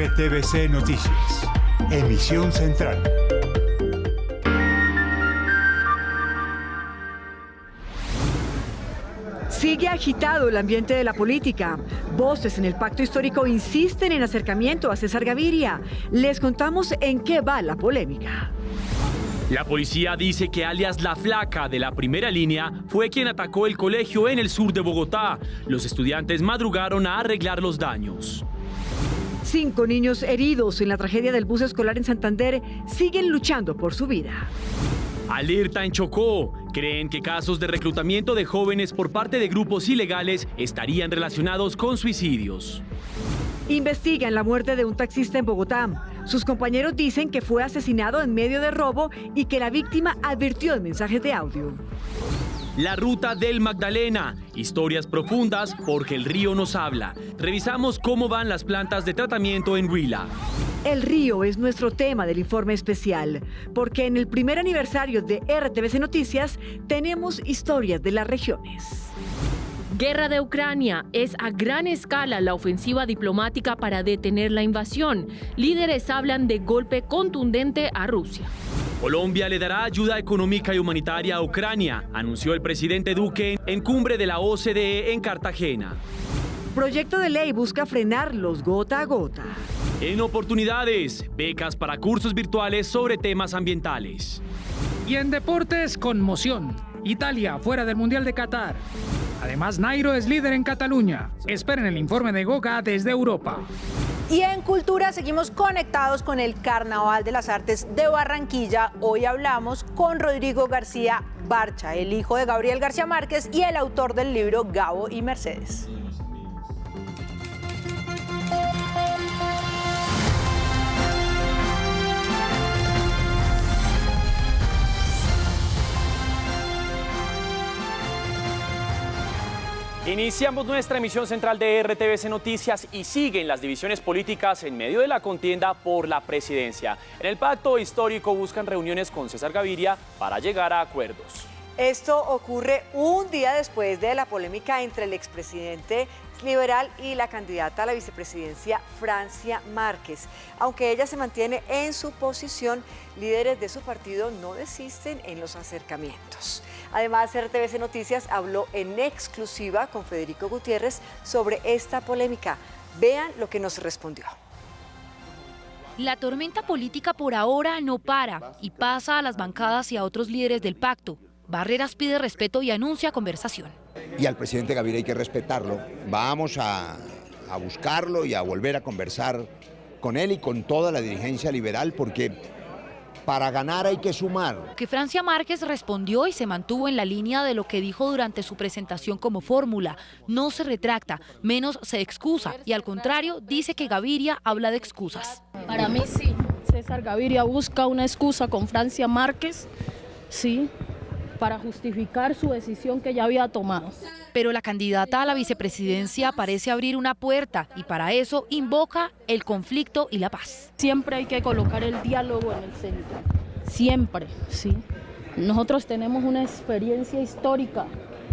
RTVC Noticias. Emisión central. Sigue agitado el ambiente de la política. Voces en el pacto histórico insisten en acercamiento a César Gaviria. Les contamos en qué va la polémica. La policía dice que alias La Flaca de la primera línea fue quien atacó el colegio en el sur de Bogotá. Los estudiantes madrugaron a arreglar los daños. 5 niños heridos en la tragedia del bus escolar en Santander siguen luchando por su vida. Alerta en Chocó. Creen que casos de reclutamiento de jóvenes por parte de grupos ilegales estarían relacionados con suicidios. Investigan la muerte de un taxista en Bogotá. Sus compañeros dicen que fue asesinado en medio de robo y que la víctima advirtió en mensajes de audio. La ruta del Magdalena. Historias profundas porque el río nos habla. Revisamos cómo van las plantas de tratamiento en Huila. El río es nuestro tema del informe especial, porque en el primer aniversario de RTVC Noticias tenemos historias de las regiones. Guerra de Ucrania. Es a gran escala la ofensiva diplomática para detener la invasión. Líderes hablan de golpe contundente a Rusia. Colombia le dará ayuda económica y humanitaria a Ucrania, anunció el presidente Duque en cumbre de la OCDE en Cartagena. Proyecto de ley busca frenarlos gota a gota. En oportunidades, becas para cursos virtuales sobre temas ambientales. Y en deportes, conmoción. Italia fuera del Mundial de Qatar. Además, Nairo es líder en Cataluña. Esperen el informe de Goga desde Europa. Y en cultura seguimos conectados con el Carnaval de las Artes de Barranquilla. Hoy hablamos con Rodrigo García Barcha, el hijo de Gabriel García Márquez y el autor del libro Gabo y Mercedes. Iniciamos nuestra emisión central de RTVC Noticias y siguen las divisiones políticas en medio de la contienda por la presidencia. En el pacto histórico buscan reuniones con César Gaviria para llegar a acuerdos. Esto ocurre un día después de la polémica entre el expresidente liberal y la candidata a la vicepresidencia Francia Márquez. Aunque ella se mantiene en su posición, líderes de su partido no desisten en los acercamientos. Además, RTVC Noticias habló en exclusiva con Federico Gutiérrez sobre esta polémica. Vean lo que nos respondió. La tormenta política por ahora no para y pasa a las bancadas y a otros líderes del pacto. Barreras pide respeto y anuncia conversación. Y al presidente Gaviria hay que respetarlo. Vamos a buscarlo y a volver a conversar con él y con toda la dirigencia liberal, porque para ganar hay que sumar. Que Francia Márquez respondió y se mantuvo en la línea de lo que dijo durante su presentación como fórmula. No se retracta, menos se excusa y al contrario dice que Gaviria habla de excusas. Para mí sí, César Gaviria busca una excusa con Francia Márquez, sí, para justificar su decisión que ya había tomado. Pero la candidata a la vicepresidencia parece abrir una puerta y para eso invoca el conflicto y la paz. Siempre hay que colocar el diálogo en el centro, siempre, sí. Nosotros tenemos una experiencia histórica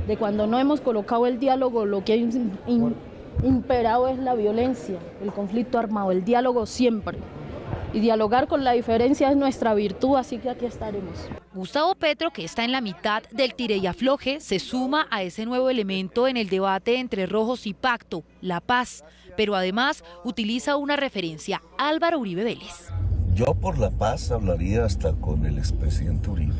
de cuando no hemos colocado el diálogo, lo que ha imperado es la violencia, el conflicto armado, el diálogo siempre. Y dialogar con la diferencia es nuestra virtud, así que aquí estaremos. Gustavo Petro, que está en la mitad del tire y afloje, se suma a ese nuevo elemento en el debate entre rojos y pacto, la paz. Pero además utiliza una referencia, Álvaro Uribe Vélez. Yo por la paz hablaría hasta con el expresidente Uribe.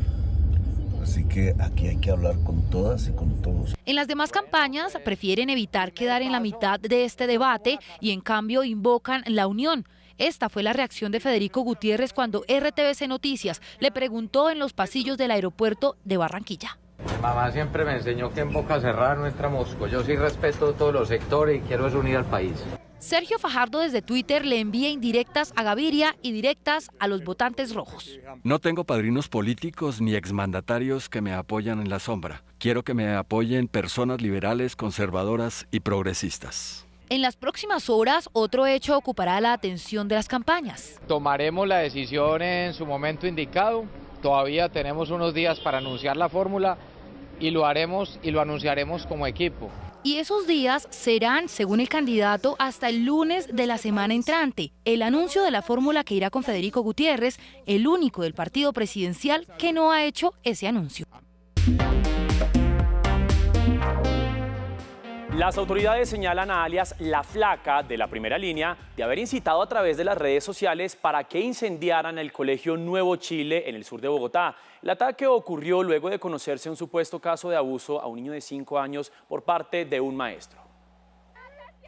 Así que aquí hay que hablar con todas y con todos. En las demás campañas prefieren evitar quedar en la mitad de este debate y en cambio invocan la unión. Esta fue la reacción de Federico Gutiérrez cuando RTVC Noticias le preguntó en los pasillos del aeropuerto de Barranquilla. Mi mamá siempre me enseñó que en boca cerrada no entra mosco. Yo sí respeto todos los sectores y quiero unir al país. Sergio Fajardo desde Twitter le envía indirectas a Gaviria y directas a los votantes rojos. No tengo padrinos políticos ni exmandatarios que me apoyan en la sombra. Quiero que me apoyen personas liberales, conservadoras y progresistas. En las próximas horas, otro hecho ocupará la atención de las campañas. Tomaremos la decisión en su momento indicado. Todavía tenemos unos días para anunciar la fórmula y lo haremos y lo anunciaremos como equipo. Y esos días serán, según el candidato, hasta el lunes de la semana entrante. El anuncio de la fórmula que irá con Federico Gutiérrez, el único del partido presidencial que no ha hecho ese anuncio. Las autoridades señalan a alias La Flaca, de la Primera Línea, de haber incitado a través de las redes sociales para que incendiaran el colegio Nuevo Chile en el sur de Bogotá. El ataque ocurrió luego de conocerse un supuesto caso de abuso a un niño de 5 años por parte de un maestro.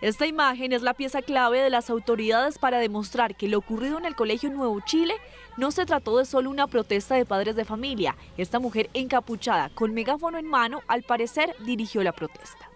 Esta imagen es la pieza clave de las autoridades para demostrar que lo ocurrido en el colegio Nuevo Chile no se trató de solo una protesta de padres de familia. Esta mujer encapuchada con megáfono en mano, al parecer, dirigió la protesta.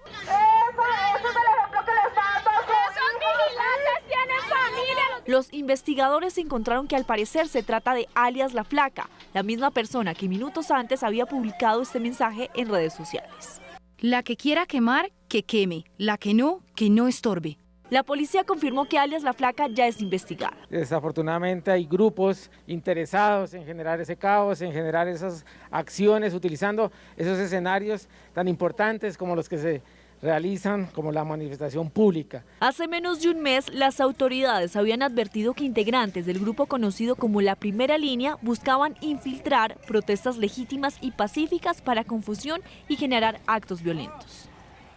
Los investigadores encontraron que al parecer se trata de alias La Flaca, la misma persona que minutos antes había publicado este mensaje en redes sociales. La que quiera quemar, que queme. La que no estorbe. La policía confirmó que alias La Flaca ya es investigada. Desafortunadamente hay grupos interesados en generar ese caos, en generar esas acciones, utilizando esos escenarios tan importantes como los que se realizan como la manifestación pública. Hace menos de un mes, las autoridades habían advertido que integrantes del grupo conocido como La Primera Línea buscaban infiltrar protestas legítimas y pacíficas para confusión y generar actos violentos.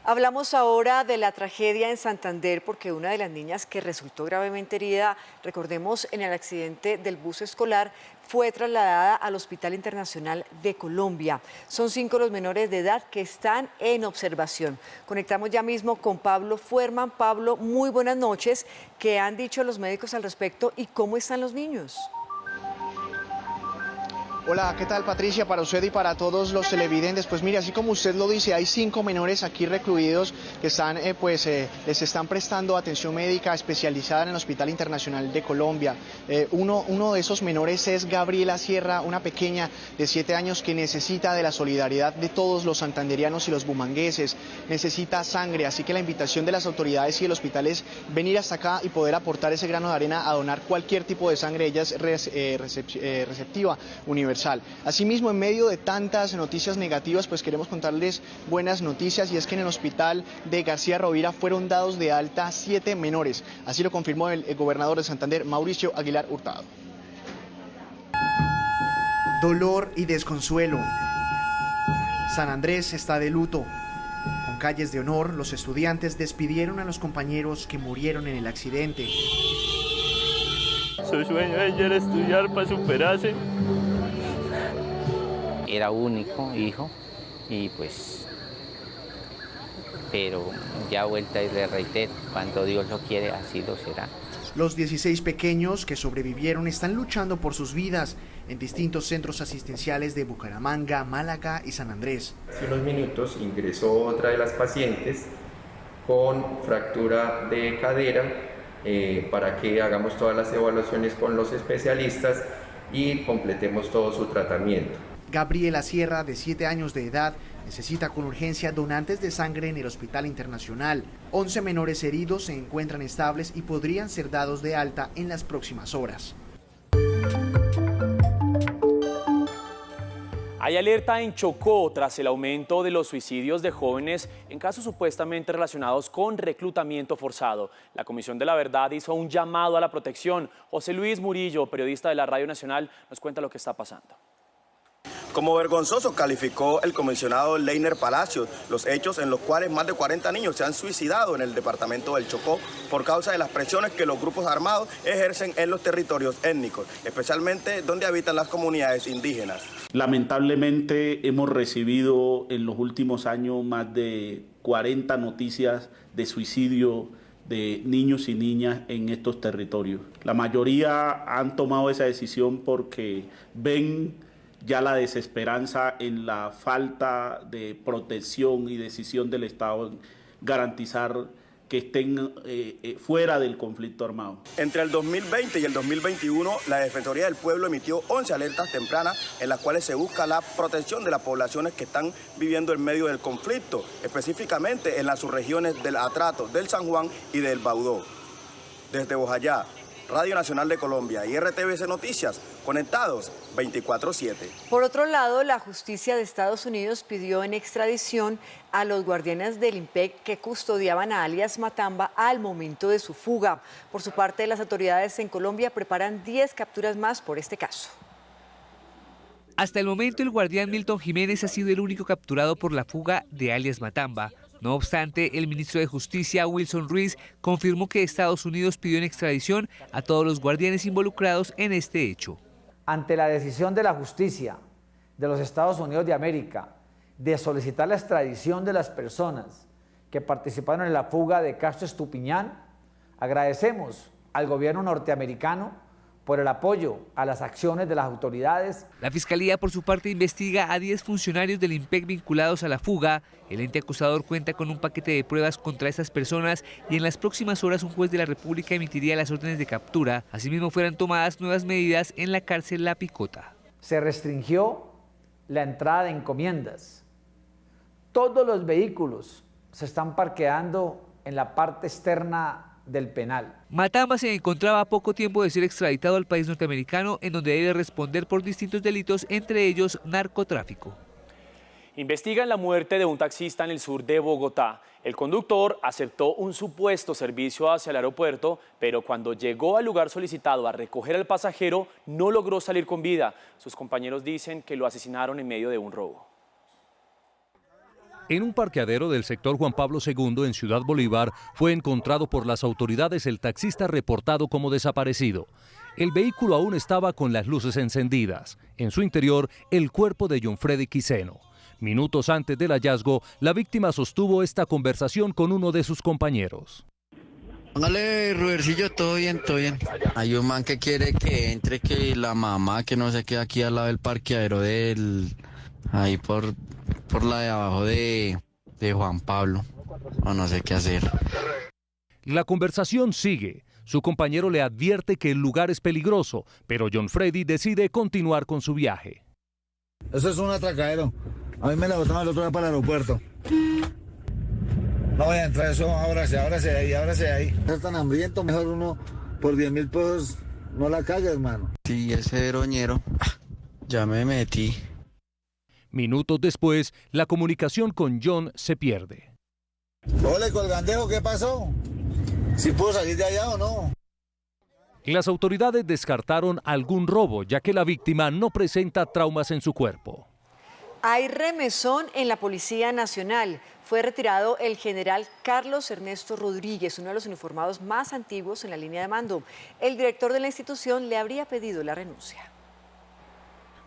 Hablamos ahora de la tragedia en Santander porque una de las niñas que resultó gravemente herida, recordemos, en el accidente del bus escolar, fue trasladada al Hospital Internacional de Colombia. Son 5 los menores de edad que están en observación. Conectamos ya mismo con Pablo Fuerman. Pablo, muy buenas noches. ¿Qué han dicho los médicos al respecto y cómo están los niños? Hola, ¿qué tal, Patricia? Para usted y para todos los televidentes, pues mire, así como usted lo dice, hay 5 menores aquí recluidos que están, les están prestando atención médica especializada en el Hospital Internacional de Colombia. Uno de esos menores es Gabriela Sierra, una pequeña de 7 años que necesita de la solidaridad de todos los santanderianos y los bumangueses, necesita sangre, así que la invitación de las autoridades y el hospital es venir hasta acá y poder aportar ese grano de arena a donar cualquier tipo de sangre. Ella es receptiva universal. Asimismo, en medio de tantas noticias negativas, pues queremos contarles buenas noticias, y es que en el hospital de García Rovira fueron dados de alta 7 menores. Así lo confirmó el gobernador de Santander, Mauricio Aguilar Hurtado. Dolor y desconsuelo. San Andrés está de luto. Con calles de honor, los estudiantes despidieron a los compañeros que murieron en el accidente. Su sueño era estudiar para superarse. Era único hijo y pues, pero ya vuelta y le reitero, cuando Dios lo quiere así lo será. Los 16 pequeños que sobrevivieron están luchando por sus vidas en distintos centros asistenciales de Bucaramanga, Málaga y San Andrés. Hace unos minutos ingresó otra de las pacientes con fractura de cadera para que hagamos todas las evaluaciones con los especialistas y completemos todo su tratamiento. Gabriela Sierra, de 7 años de edad, necesita con urgencia donantes de sangre en el Hospital Internacional. 11 menores heridos se encuentran estables y podrían ser dados de alta en las próximas horas. Hay alerta en Chocó tras el aumento de los suicidios de jóvenes en casos supuestamente relacionados con reclutamiento forzado. La Comisión de la Verdad hizo un llamado a la protección. José Luis Murillo, periodista de la Radio Nacional, nos cuenta lo que está pasando. Como vergonzoso calificó el comisionado Leiner Palacios los hechos en los cuales más de 40 niños se han suicidado en el departamento del Chocó por causa de las presiones que los grupos armados ejercen en los territorios étnicos, especialmente donde habitan las comunidades indígenas. Lamentablemente hemos recibido en los últimos años más de 40 noticias de suicidio de niños y niñas en estos territorios. La mayoría han tomado esa decisión porque ven ya la desesperanza en la falta de protección y decisión del Estado en garantizar que estén fuera del conflicto armado. Entre el 2020 y el 2021, la Defensoría del Pueblo emitió 11 alertas tempranas en las cuales se busca la protección de las poblaciones que están viviendo en medio del conflicto, específicamente en las subregiones del Atrato, del San Juan y del Baudó. Desde Bojayá, Radio Nacional de Colombia y RTVC Noticias, conectados 24/7. Por otro lado, la justicia de Estados Unidos pidió en extradición a los guardianes del IMPEC que custodiaban a alias Matamba al momento de su fuga. Por su parte, las autoridades en Colombia preparan 10 capturas más por este caso. Hasta el momento, el guardián Milton Jiménez ha sido el único capturado por la fuga de alias Matamba. No obstante, el ministro de Justicia, Wilson Ruiz, confirmó que Estados Unidos pidió en extradición a todos los guardianes involucrados en este hecho. Ante la decisión de la justicia de los Estados Unidos de América de solicitar la extradición de las personas que participaron en la fuga de Castro Estupiñán, agradecemos al gobierno norteamericano por el apoyo a las acciones de las autoridades. La Fiscalía, por su parte, investiga a 10 funcionarios del IMPEC vinculados a la fuga. El ente acusador cuenta con un paquete de pruebas contra estas personas y en las próximas horas un juez de la República emitiría las órdenes de captura. Asimismo, fueran tomadas nuevas medidas en la cárcel La Picota. Se restringió la entrada de encomiendas. Todos los vehículos se están parqueando en la parte externa del penal. Matamba se encontraba a poco tiempo de ser extraditado al país norteamericano, en donde debe responder por distintos delitos, entre ellos narcotráfico. Investigan la muerte de un taxista en el sur de Bogotá. El conductor aceptó un supuesto servicio hacia el aeropuerto, pero cuando llegó al lugar solicitado a recoger al pasajero, no logró salir con vida. Sus compañeros dicen que lo asesinaron en medio de un robo. En un parqueadero del sector Juan Pablo II en Ciudad Bolívar fue encontrado por las autoridades el taxista reportado como desaparecido. El vehículo aún estaba con las luces encendidas. En su interior, el cuerpo de John Freddy Quiseno. Minutos antes del hallazgo, la víctima sostuvo esta conversación con uno de sus compañeros. Póngale, Rubercillo, todo bien, todo bien. Hay un man que quiere que entre, que la mamá, que no se quede aquí al lado del parqueadero ahí por la de abajo de Juan Pablo, o no sé qué hacer. La conversación sigue. Su compañero le advierte que el lugar es peligroso, pero John Freddy decide continuar con su viaje. Eso es un atracadero. A mí me la botaron el otro día para el aeropuerto. No voy a entrar, eso, ábrase de ahí. Es tan hambriento, mejor uno por 10.000 pesos no la cague, hermano. Sí, ese roñero, ya me metí. Minutos después, la comunicación con John se pierde. Ole, colgandejo, ¿qué pasó? ¿Si puedo salir de allá o no? Las autoridades descartaron algún robo, ya que la víctima no presenta traumas en su cuerpo. Hay remesón en la Policía Nacional. Fue retirado el general Carlos Ernesto Rodríguez, uno de los uniformados más antiguos en la línea de mando. El director de la institución le habría pedido la renuncia.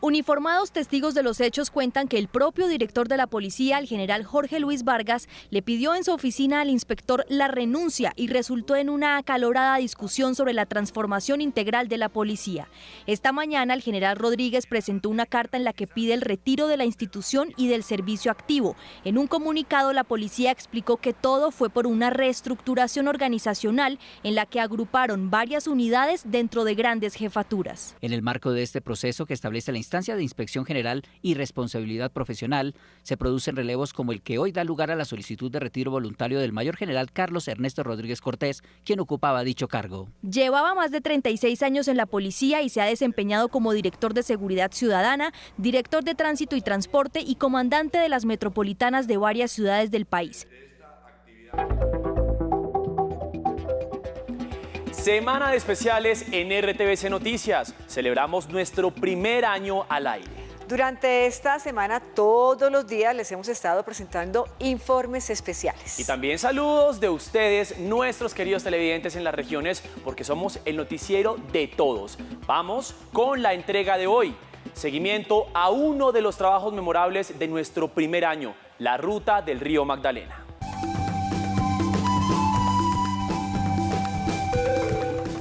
Uniformados testigos de los hechos cuentan que el propio director de la policía, el general Jorge Luis Vargas, le pidió en su oficina al inspector la renuncia y resultó en una acalorada discusión sobre la transformación integral de la policía. Esta mañana el general Rodríguez presentó una carta en la que pide el retiro de la institución y del servicio activo. En un comunicado, la policía explicó que todo fue por una reestructuración organizacional en la que agruparon varias unidades dentro de grandes jefaturas. En el marco de este proceso que establece la instancia de inspección general y responsabilidad profesional, se producen relevos como el que hoy da lugar a la solicitud de retiro voluntario del mayor general Carlos Ernesto Rodríguez Cortés, quien ocupaba dicho cargo. Llevaba más de 36 años en la policía y se ha desempeñado como director de Seguridad Ciudadana, director de Tránsito y Transporte y comandante de las metropolitanas de varias ciudades del país. Semana de especiales en RTVC Noticias. Celebramos nuestro primer año al aire. Durante esta semana, todos los días les hemos estado presentando informes especiales. Y también saludos de ustedes, nuestros queridos televidentes en las regiones, porque somos el noticiero de todos. Vamos con la entrega de hoy. Seguimiento a uno de los trabajos memorables de nuestro primer año, la ruta del río Magdalena.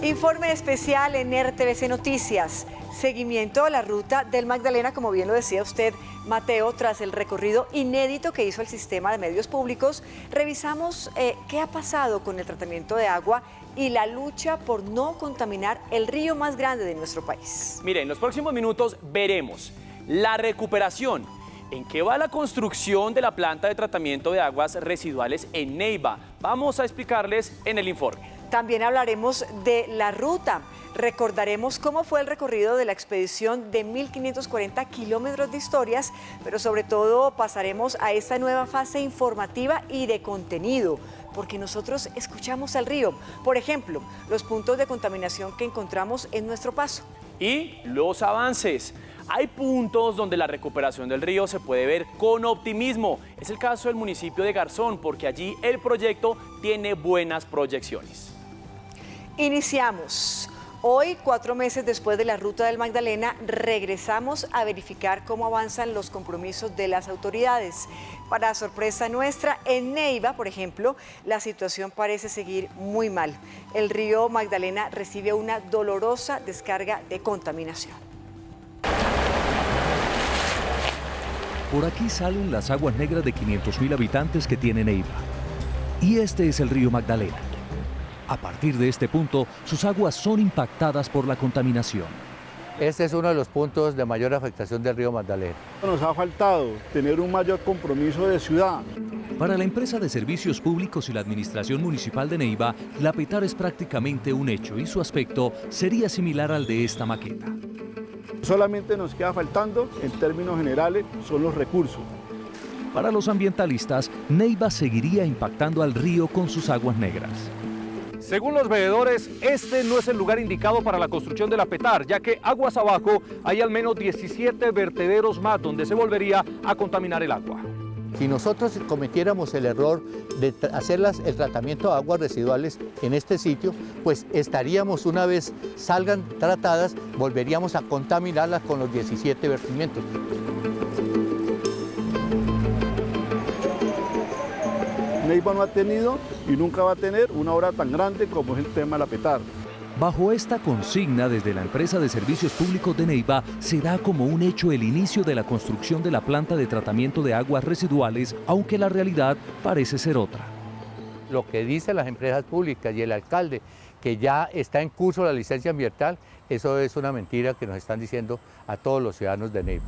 Informe especial en RTVC Noticias. Seguimiento a la ruta del Magdalena, como bien lo decía usted, Mateo, tras el recorrido inédito que hizo el sistema de medios públicos, revisamos qué ha pasado con el tratamiento de agua y la lucha por no contaminar el río más grande de nuestro país. Mire, en los próximos minutos veremos la recuperación, en qué va la construcción de la planta de tratamiento de aguas residuales en Neiva. Vamos a explicarles en el informe. También hablaremos de la ruta. Recordaremos cómo fue el recorrido de la expedición de 1.540 kilómetros de historias, pero sobre todo pasaremos a esta nueva fase informativa y de contenido, porque nosotros escuchamos al río. Por ejemplo, los puntos de contaminación que encontramos en nuestro paso. Y los avances. Hay puntos donde la recuperación del río se puede ver con optimismo. Es el caso del municipio de Garzón, porque allí el proyecto tiene buenas proyecciones. Iniciamos. Hoy, 4 meses después de la Ruta del Magdalena, regresamos a verificar cómo avanzan los compromisos de las autoridades. Para sorpresa nuestra, en Neiva, por ejemplo, la situación parece seguir muy mal. El río Magdalena recibe una dolorosa descarga de contaminación. Por aquí salen las aguas negras de 500.000 habitantes que tiene Neiva. Y este es el río Magdalena. A partir de este punto, sus aguas son impactadas por la contaminación. Este es uno de los puntos de mayor afectación del río Magdalena. Nos ha faltado tener un mayor compromiso de ciudad. Para la empresa de servicios públicos y la administración municipal de Neiva, la PETAR es prácticamente un hecho y su aspecto sería similar al de esta maqueta. Solamente nos queda faltando, en términos generales, son los recursos. Para los ambientalistas, Neiva seguiría impactando al río con sus aguas negras. Según los veedores, este no es el lugar indicado para la construcción de la PETAR, ya que aguas abajo hay al menos 17 vertederos más donde se volvería a contaminar el agua. Si nosotros cometiéramos el error de hacer el tratamiento de aguas residuales en este sitio, pues estaríamos, una vez salgan tratadas, volveríamos a contaminarlas con los 17 vertimientos. Neiva no ha tenido y nunca va a tener una obra tan grande como es el tema de la PETAR. Bajo esta consigna, desde la empresa de servicios públicos de Neiva, se da como un hecho el inicio de la construcción de la planta de tratamiento de aguas residuales, aunque la realidad parece ser otra. Lo que dicen las empresas públicas y el alcalde, que ya está en curso la licencia ambiental, eso es una mentira que nos están diciendo a todos los ciudadanos de Neiva.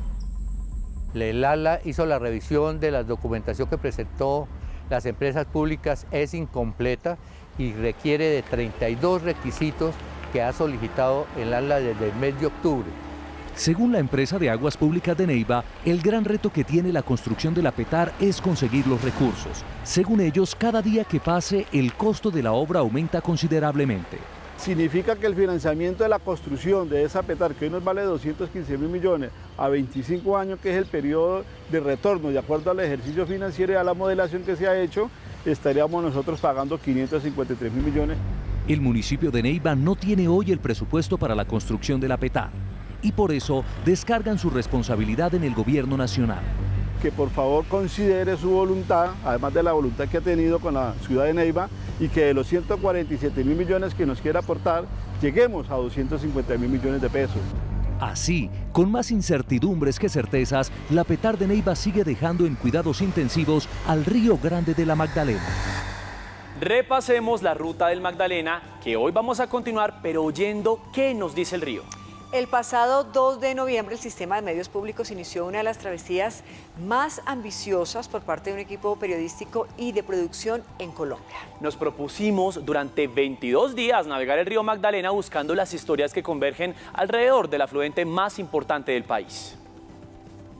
El ALA hizo la revisión de la documentación que presentó las empresas públicas, es incompleta y requiere de 32 requisitos que ha solicitado el ALA desde el mes de octubre. Según la empresa de aguas públicas de Neiva, el gran reto que tiene la construcción de la PETAR es conseguir los recursos. Según ellos, cada día que pase, el costo de la obra aumenta considerablemente. Significa que el financiamiento de la construcción de esa PETAR, que hoy nos vale 215.000 millones, a 25 años, que es el periodo de retorno, de acuerdo al ejercicio financiero y a la modelación que se ha hecho, estaríamos nosotros pagando 553.000 millones. El municipio de Neiva no tiene hoy el presupuesto para la construcción de la PETAR y por eso descargan su responsabilidad en el gobierno nacional. Que por favor considere su voluntad, además de la voluntad que ha tenido con la ciudad de Neiva, y que de los 147.000 millones que nos quiera aportar, lleguemos a 250.000 millones de pesos. Así, con más incertidumbres que certezas, la PETAR de Neiva sigue dejando en cuidados intensivos al Río Grande de la Magdalena. Repasemos la Ruta del Magdalena, que hoy vamos a continuar, pero oyendo qué nos dice el río. El pasado 2 de noviembre el Sistema de Medios Públicos inició una de las travesías más ambiciosas por parte de un equipo periodístico y de producción en Colombia. Nos propusimos durante 22 días navegar el río Magdalena buscando las historias que convergen alrededor del afluente más importante del país.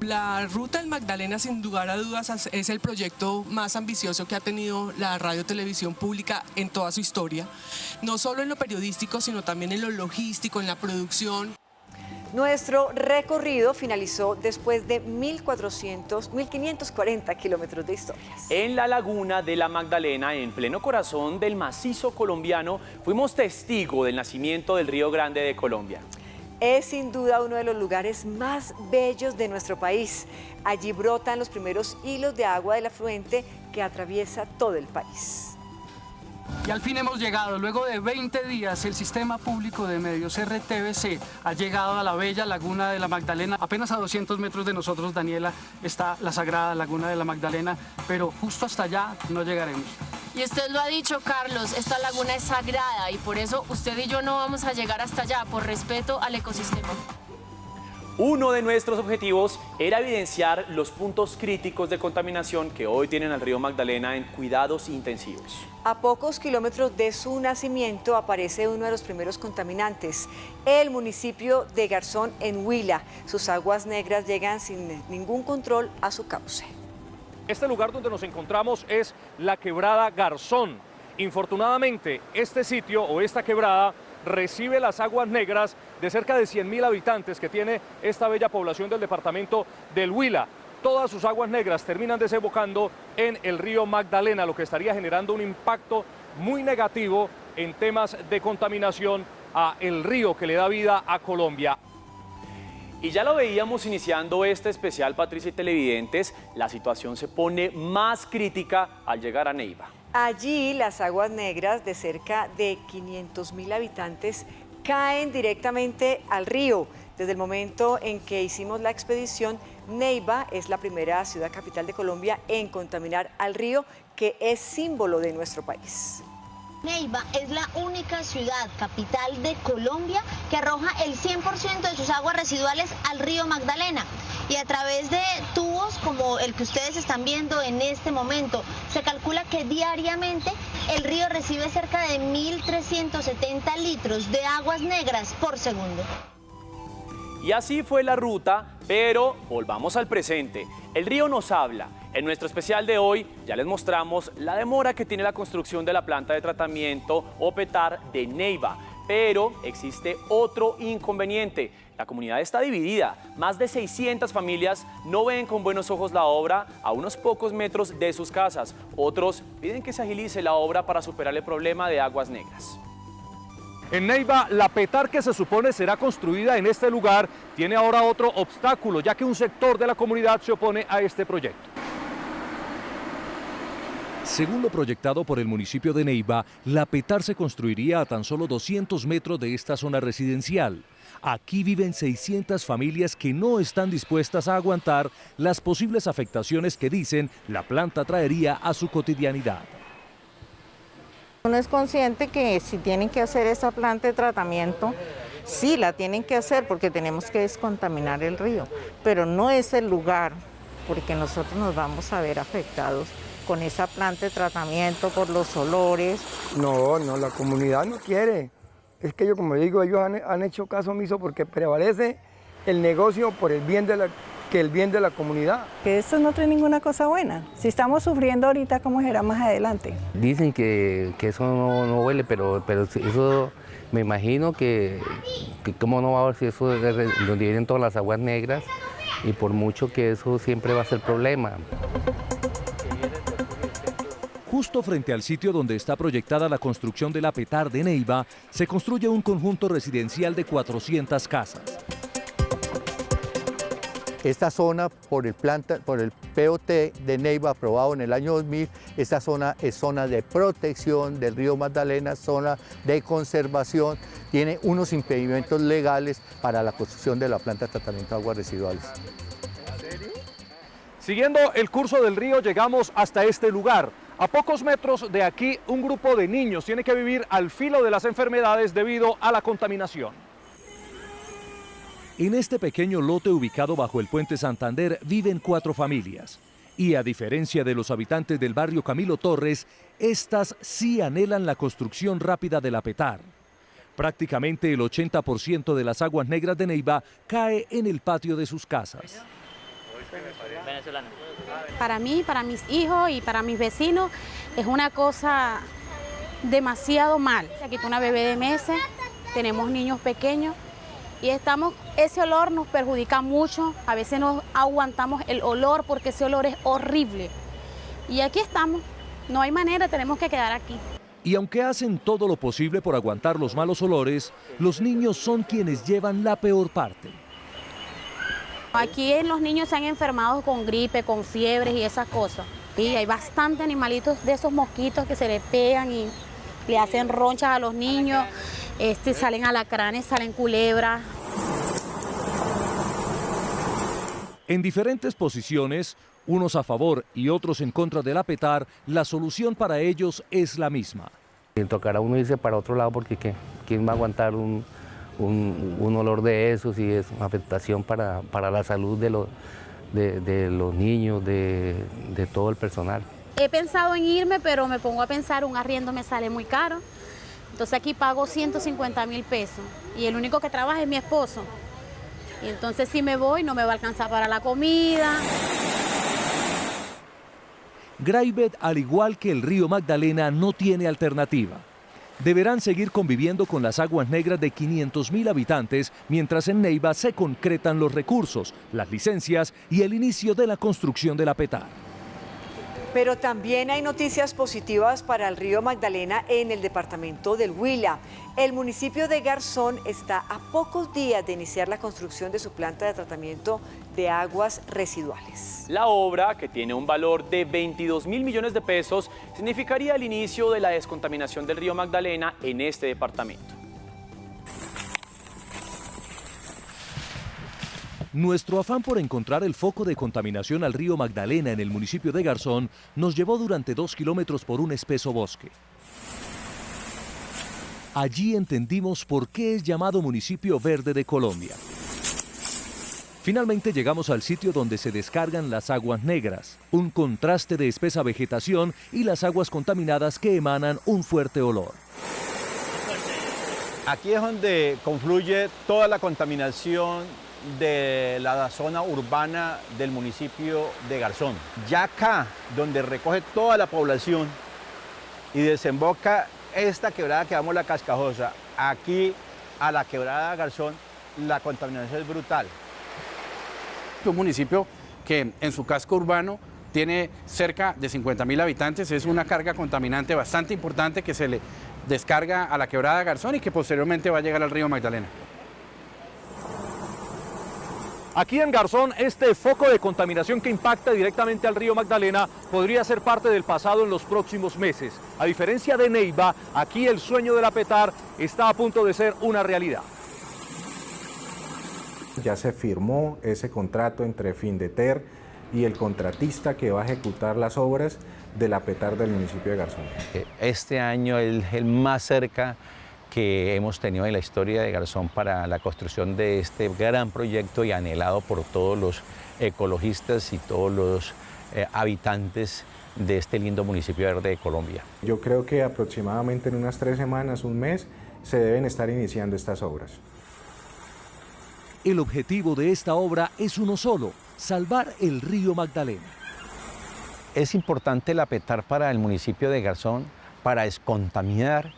La Ruta del Magdalena, sin lugar a dudas, es el proyecto más ambicioso que ha tenido la radio-televisión pública en toda su historia, no solo en lo periodístico, sino también en lo logístico, en la producción. Nuestro recorrido finalizó después de 1.540 kilómetros de historias. En la laguna de la Magdalena, en pleno corazón del macizo colombiano, fuimos testigo del nacimiento del Río Grande de Colombia. Es sin duda uno de los lugares más bellos de nuestro país. Allí brotan los primeros hilos de agua del afluente que atraviesa todo el país. Y al fin hemos llegado. Luego de 20 días, el Sistema Público de Medios RTVC ha llegado a la bella Laguna de la Magdalena. Apenas a 200 metros de nosotros, Daniela, está la sagrada Laguna de la Magdalena, pero justo hasta allá no llegaremos. Y usted lo ha dicho, Carlos, esta laguna es sagrada y por eso usted y yo no vamos a llegar hasta allá, por respeto al ecosistema. Uno de nuestros objetivos era evidenciar los puntos críticos de contaminación que hoy tienen al río Magdalena en cuidados intensivos. A pocos kilómetros de su nacimiento aparece uno de los primeros contaminantes, el municipio de Garzón en Huila. Sus aguas negras llegan sin ningún control a su cauce. Este lugar donde nos encontramos es la quebrada Garzón. Infortunadamente, este sitio o esta quebrada recibe las aguas negras de cerca de 100.000 habitantes que tiene esta bella población del departamento del Huila. Todas sus aguas negras terminan desembocando en el río Magdalena, lo que estaría generando un impacto muy negativo en temas de contaminación a el río que le da vida a Colombia. Y ya lo veíamos iniciando este especial, Patricia y televidentes, la situación se pone más crítica al llegar a Neiva. Allí las aguas negras de cerca de 500.000 habitantes caen directamente al río. Desde el momento en que hicimos la expedición, Neiva es la primera ciudad capital de Colombia en contaminar al río, que es símbolo de nuestro país. Neiva es la única ciudad capital de Colombia que arroja el 100% de sus aguas residuales al río Magdalena. Y a través de tubos como el que ustedes están viendo en este momento, se calcula que diariamente el río recibe cerca de 1.370 litros de aguas negras por segundo. Y así fue la ruta, pero volvamos al presente. El río nos habla. En nuestro especial de hoy ya les mostramos la demora que tiene la construcción de la planta de tratamiento o PETAR de Neiva. Pero existe otro inconveniente. La comunidad está dividida. Más de 600 familias no ven con buenos ojos la obra a unos pocos metros de sus casas. Otros piden que se agilice la obra para superar el problema de aguas negras. En Neiva, la PETAR que se supone será construida en este lugar tiene ahora otro obstáculo, ya que un sector de la comunidad se opone a este proyecto. Según lo proyectado por el municipio de Neiva, la PETAR se construiría a tan solo 200 metros de esta zona residencial. Aquí viven 600 familias que no están dispuestas a aguantar las posibles afectaciones que dicen la planta traería a su cotidianidad. Uno es consciente que si tienen que hacer esa planta de tratamiento, sí la tienen que hacer porque tenemos que descontaminar el río, pero no es el lugar porque nosotros nos vamos a ver afectados con esa planta de tratamiento por los olores. No, la comunidad no quiere. Es que yo, como digo, ellos han hecho caso omiso porque prevalece el negocio por el bien de la comunidad. Que esto no trae ninguna cosa buena. Si estamos sufriendo ahorita, ¿cómo será más adelante? Dicen que eso no huele, pero eso me imagino que cómo no va a ver si eso es donde vienen todas las aguas negras y por mucho que eso siempre va a ser problema. Justo frente al sitio donde está proyectada la construcción de la PETAR de Neiva, se construye un conjunto residencial de 400 casas. Esta zona, por el POT de Neiva aprobado en el año 2000, esta zona es zona de protección del río Magdalena, zona de conservación, tiene unos impedimentos legales para la construcción de la planta de tratamiento de aguas residuales. Siguiendo el curso del río llegamos hasta este lugar. A pocos metros de aquí, un grupo de niños tiene que vivir al filo de las enfermedades debido a la contaminación. En este pequeño lote ubicado bajo el puente Santander viven 4 familias. Y a diferencia de los habitantes del barrio Camilo Torres, estas sí anhelan la construcción rápida de la PETAR. Prácticamente el 80% de las aguas negras de Neiva cae en el patio de sus casas. Para mí, para mis hijos y para mis vecinos es una cosa demasiado mal. Aquí está una bebé de meses, tenemos niños pequeños y ese olor nos perjudica mucho. A veces no aguantamos el olor porque ese olor es horrible. Y aquí estamos, no hay manera, tenemos que quedar aquí. Y aunque hacen todo lo posible por aguantar los malos olores, los niños son quienes llevan la peor parte. Aquí los niños se han enfermado con gripe, con fiebres y esas cosas. Y hay bastantes animalitos de esos mosquitos que se le pegan y le hacen ronchas a los niños. Salen alacranes, salen culebras. En diferentes posiciones, unos a favor y otros en contra de la PETAR, la solución para ellos es la misma. Tocará uno irse para otro lado porque ¿quién va a aguantar un olor de esos y es una afectación para la salud de los niños, de todo el personal. He pensado en irme, pero me pongo a pensar, un arriendo me sale muy caro. Entonces aquí pago 150.000 pesos y el único que trabaja es mi esposo. Y entonces si me voy no me va a alcanzar para la comida. Greivet, al igual que el río Magdalena, no tiene alternativa. Deberán seguir conviviendo con las aguas negras de 500.000 habitantes, mientras en Neiva se concretan los recursos, las licencias y el inicio de la construcción de la petar. Pero también hay noticias positivas para el río Magdalena en el departamento del Huila. El municipio de Garzón está a pocos días de iniciar la construcción de su planta de tratamiento de aguas residuales. La obra, que tiene un valor de 22.000 millones de pesos, significaría el inicio de la descontaminación del río Magdalena en este departamento. Nuestro afán por encontrar el foco de contaminación al río Magdalena en el municipio de Garzón nos llevó durante 2 kilómetros por un espeso bosque. Allí entendimos por qué es llamado Municipio Verde de Colombia. Finalmente llegamos al sitio donde se descargan las aguas negras, un contraste de espesa vegetación y las aguas contaminadas que emanan un fuerte olor. Aquí es donde confluye toda la contaminación de la zona urbana del municipio de Garzón. Ya acá, donde recoge toda la población y desemboca esta quebrada que llamamos la Cascajosa, aquí a la quebrada Garzón, la contaminación es brutal. Un municipio que en su casco urbano tiene cerca de 50.000 habitantes, es una carga contaminante bastante importante que se le descarga a la quebrada Garzón y que posteriormente va a llegar al río Magdalena. Aquí en Garzón, este foco de contaminación que impacta directamente al río Magdalena podría ser parte del pasado en los próximos meses. A diferencia de Neiva, aquí el sueño de la petar está a punto de ser una realidad. Ya se firmó ese contrato entre Findeter y el contratista que va a ejecutar las obras de la petar del municipio de Garzón. Este año es el más cerca que hemos tenido en la historia de Garzón para la construcción de este gran proyecto y anhelado por todos los ecologistas y todos los habitantes de este lindo municipio verde de Colombia. Yo creo que aproximadamente en unas 3 semanas, un mes, se deben estar iniciando estas obras. El objetivo de esta obra es uno solo: salvar el río Magdalena. Es importante la petar para el municipio de Garzón para descontaminar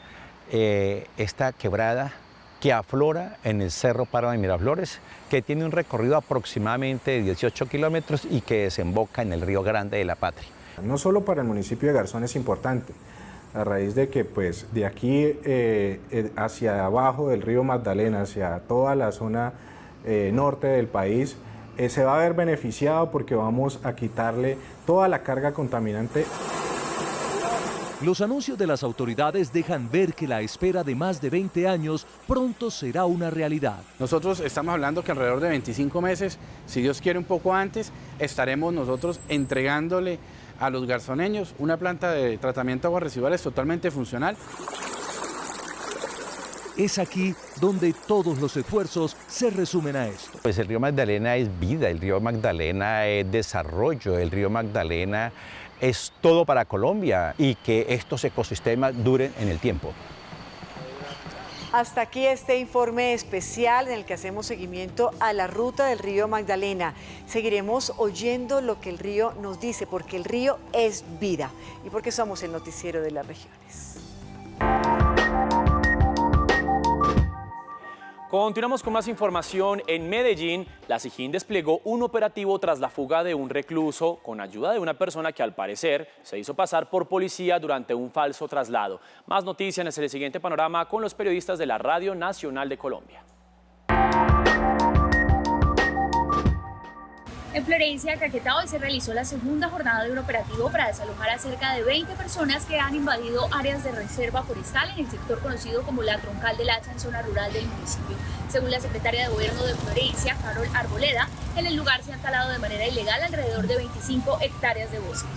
esta quebrada que aflora en el Cerro Páramo de Miraflores, que tiene un recorrido aproximadamente de 18 kilómetros y que desemboca en el Río Grande de la Patria. No solo para el municipio de Garzón es importante, a raíz de que pues de aquí hacia abajo del río Magdalena, hacia toda la zona norte del país, se va a ver beneficiado porque vamos a quitarle toda la carga contaminante. Los anuncios de las autoridades dejan ver que la espera de más de 20 años pronto será una realidad. Nosotros estamos hablando que alrededor de 25 meses, si Dios quiere un poco antes, estaremos nosotros entregándole a los garzoneños una planta de tratamiento de aguas residuales totalmente funcional. Es aquí donde todos los esfuerzos se resumen a esto. Pues el río Magdalena es vida, el río Magdalena es desarrollo, el río Magdalena es todo para Colombia y que estos ecosistemas duren en el tiempo. Hasta aquí este informe especial en el que hacemos seguimiento a la ruta del río Magdalena. Seguiremos oyendo lo que el río nos dice, porque el río es vida y porque somos el noticiero de las regiones. Continuamos con más información. En Medellín, la SIJIN desplegó un operativo tras la fuga de un recluso con ayuda de una persona que al parecer se hizo pasar por policía durante un falso traslado. Más noticias en el siguiente panorama con los periodistas de la Radio Nacional de Colombia. En Florencia, Caquetá, hoy se realizó la segunda jornada de un operativo para desalojar a cerca de 20 personas que han invadido áreas de reserva forestal en el sector conocido como la Troncal del Hacha, en zona rural del municipio. Según la secretaria de Gobierno de Florencia, Carol Arboleda, en el lugar se han talado de manera ilegal alrededor de 25 hectáreas de bosque.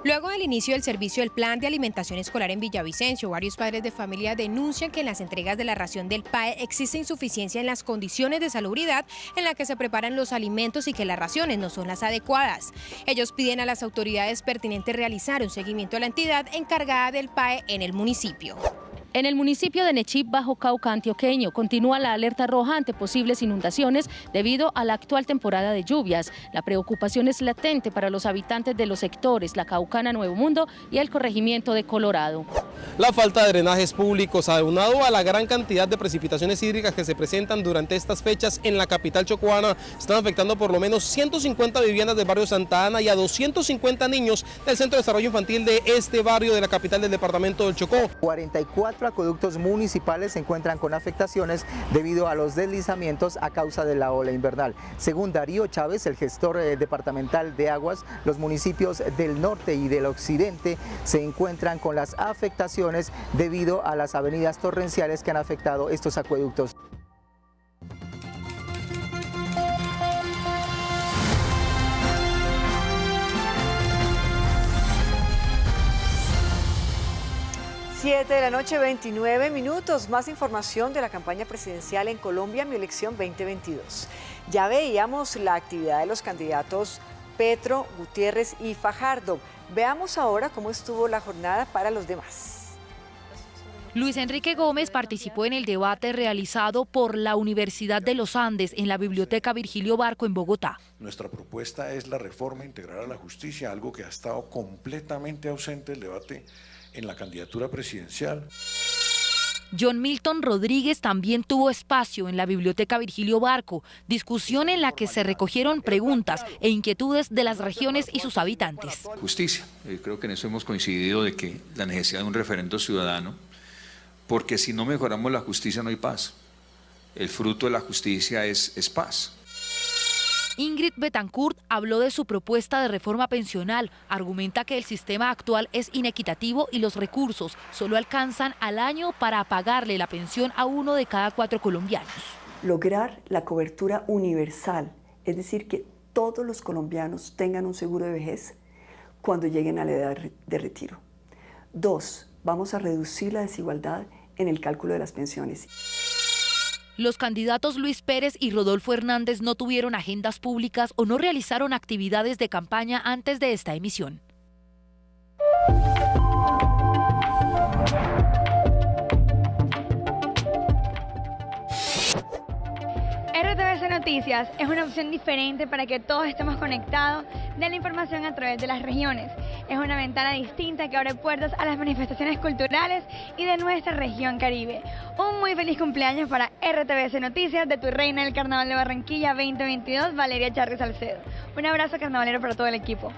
Luego del inicio del servicio del Plan de Alimentación Escolar en Villavicencio, varios padres de familia denuncian que en las entregas de la ración del PAE existe insuficiencia en las condiciones de salubridad en la que se preparan los alimentos y que las raciones no son las adecuadas. Ellos piden a las autoridades pertinentes realizar un seguimiento a la entidad encargada del PAE en el municipio. En el municipio de Nechí, Bajo Cauca antioqueño, continúa la alerta roja ante posibles inundaciones debido a la actual temporada de lluvias. La preocupación es latente para los habitantes de los sectores La Caucana, Nuevo Mundo y el corregimiento de Colorado. La falta de drenajes públicos, aunado a la gran cantidad de precipitaciones hídricas que se presentan durante estas fechas en la capital chocuana, están afectando por lo menos 150 viviendas del barrio Santa Ana y a 250 niños del Centro de Desarrollo Infantil de este barrio de la capital del departamento del Chocó. 44 acueductos municipales se encuentran con afectaciones debido a los deslizamientos a causa de la ola invernal. Según Darío Chávez, el gestor departamental de aguas, los municipios del norte y del occidente se encuentran con las afectaciones debido a las avenidas torrenciales que han afectado estos acueductos. Siete de la noche, 29 minutos. Más información de la campaña presidencial en Colombia, Mi Elección 2022. Ya veíamos la actividad de los candidatos Petro, Gutiérrez y Fajardo. Veamos ahora cómo estuvo la jornada para los demás. Luis Enrique Gómez participó en el debate realizado por la Universidad de los Andes en la Biblioteca Virgilio Barco en Bogotá. Nuestra propuesta es la reforma integral a la justicia, algo que ha estado completamente ausente del debate en la candidatura presidencial. John Milton Rodríguez también tuvo espacio en la Biblioteca Virgilio Barco, discusión en la que se recogieron preguntas e inquietudes de las regiones y sus habitantes. Justicia, creo que en eso hemos coincidido de que la necesidad de un referendo ciudadano, porque si no mejoramos la justicia no hay paz. El fruto de la justicia es paz. Ingrid Betancourt habló de su propuesta de reforma pensional. Argumenta que el sistema actual es inequitativo y los recursos solo alcanzan al año para pagarle la pensión a 1 de cada 4 colombianos. Lograr la cobertura universal, es decir, que todos los colombianos tengan un seguro de vejez cuando lleguen a la edad de retiro. 2, vamos a reducir la desigualdad en el cálculo de las pensiones. Los candidatos Luis Pérez y Rodolfo Hernández no tuvieron agendas públicas o no realizaron actividades de campaña antes de esta emisión. RTVC Noticias es una opción diferente para que todos estemos conectados de la información a través de las regiones. Es una ventana distinta que abre puertas a las manifestaciones culturales y de nuestra región Caribe. Un muy feliz cumpleaños para RTVC Noticias de tu reina del Carnaval de Barranquilla 2022, Valeria Charri Salcedo. Un abrazo carnavalero para todo el equipo.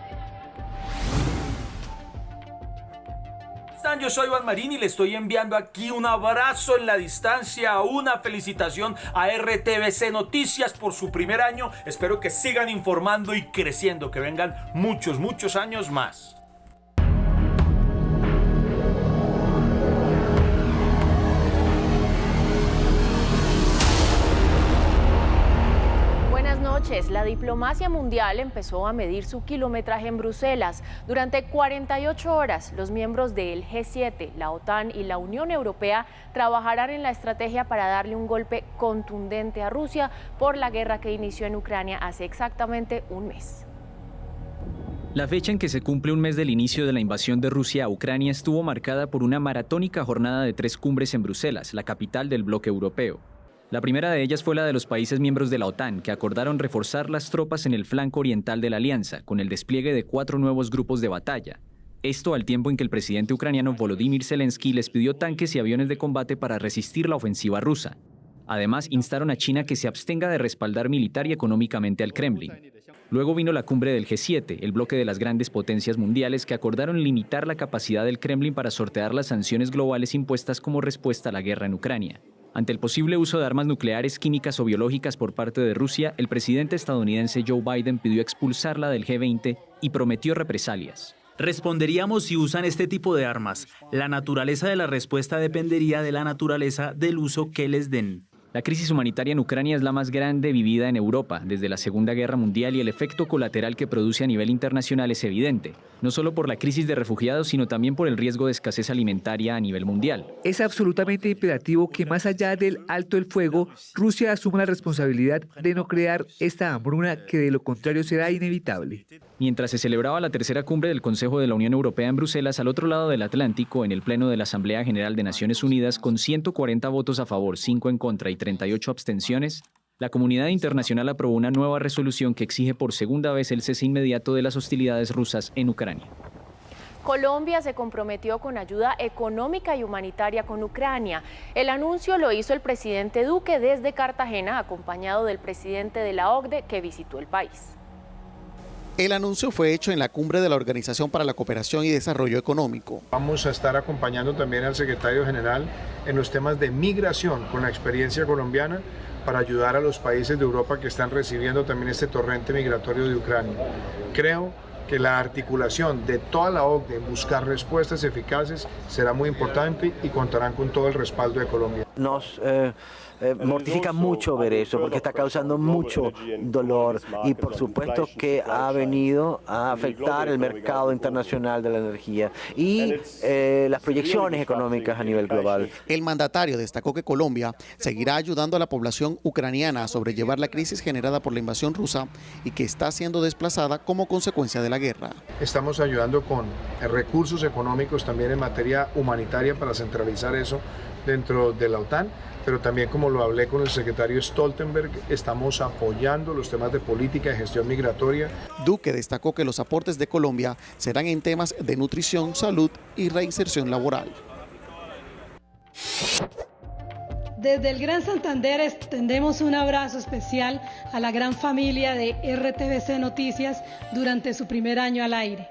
Yo soy Iván Marín y le estoy enviando aquí un abrazo en la distancia, una felicitación a RTVC Noticias por su primer año. Espero que sigan informando y creciendo, que vengan muchos años más. La diplomacia mundial empezó a medir su kilometraje en Bruselas. Durante 48 horas, los miembros del G7, la OTAN y la Unión Europea trabajarán en la estrategia para darle un golpe contundente a Rusia por la guerra que inició en Ucrania hace exactamente un mes. La fecha en que se cumple un mes del inicio de la invasión de Rusia a Ucrania estuvo marcada por una maratónica jornada de 3 cumbres en Bruselas, la capital del bloque europeo. La primera de ellas fue la de los países miembros de la OTAN, que acordaron reforzar las tropas en el flanco oriental de la alianza, con el despliegue de 4 nuevos grupos de batalla. Esto al tiempo en que el presidente ucraniano Volodymyr Zelensky les pidió tanques y aviones de combate para resistir la ofensiva rusa. Además, instaron a China que se abstenga de respaldar militar y económicamente al Kremlin. Luego vino la cumbre del G7, el bloque de las grandes potencias mundiales que acordaron limitar la capacidad del Kremlin para sortear las sanciones globales impuestas como respuesta a la guerra en Ucrania. Ante el posible uso de armas nucleares, químicas o biológicas por parte de Rusia, el presidente estadounidense Joe Biden pidió expulsarla del G20 y prometió represalias. Responderíamos si usan este tipo de armas. La naturaleza de la respuesta dependería de la naturaleza del uso que les den. La crisis humanitaria en Ucrania es la más grande vivida en Europa desde la Segunda Guerra Mundial y el efecto colateral que produce a nivel internacional es evidente, no solo por la crisis de refugiados, sino también por el riesgo de escasez alimentaria a nivel mundial. Es absolutamente imperativo que más allá del alto el fuego, Rusia asuma la responsabilidad de no crear esta hambruna que de lo contrario será inevitable. Mientras se celebraba la tercera cumbre del Consejo de la Unión Europea en Bruselas, al otro lado del Atlántico, en el Pleno de la Asamblea General de Naciones Unidas, con 140 votos a favor, 5 en contra y 38 abstenciones, la comunidad internacional aprobó una nueva resolución que exige por segunda vez el cese inmediato de las hostilidades rusas en Ucrania. Colombia se comprometió con ayuda económica y humanitaria con Ucrania. El anuncio lo hizo el presidente Duque desde Cartagena, acompañado del presidente de la OCDE que visitó el país. El anuncio fue hecho en la cumbre de la Organización para la Cooperación y Desarrollo Económico. Vamos a estar acompañando también al secretario general en los temas de migración con la experiencia colombiana para ayudar a los países de Europa que están recibiendo también este torrente migratorio de Ucrania. Creo que la articulación de toda la OCDE en buscar respuestas eficaces será muy importante y contarán con todo el respaldo de Colombia. Nos mortifica mucho ver eso porque está causando mucho dolor y por supuesto que ha venido a afectar el mercado internacional de la energía y las proyecciones económicas a nivel global. El mandatario destacó que Colombia seguirá ayudando a la población ucraniana a sobrellevar la crisis generada por la invasión rusa y que está siendo desplazada como consecuencia de la guerra. Estamos ayudando con recursos económicos también en materia humanitaria para centralizar eso dentro de la OTAN, pero también, como lo hablé con el secretario Stoltenberg, estamos apoyando los temas de política y gestión migratoria. Duque destacó que los aportes de Colombia serán en temas de nutrición, salud y reinserción laboral. Desde el Gran Santander extendemos un abrazo especial a la gran familia de RTVC Noticias durante su primer año al aire.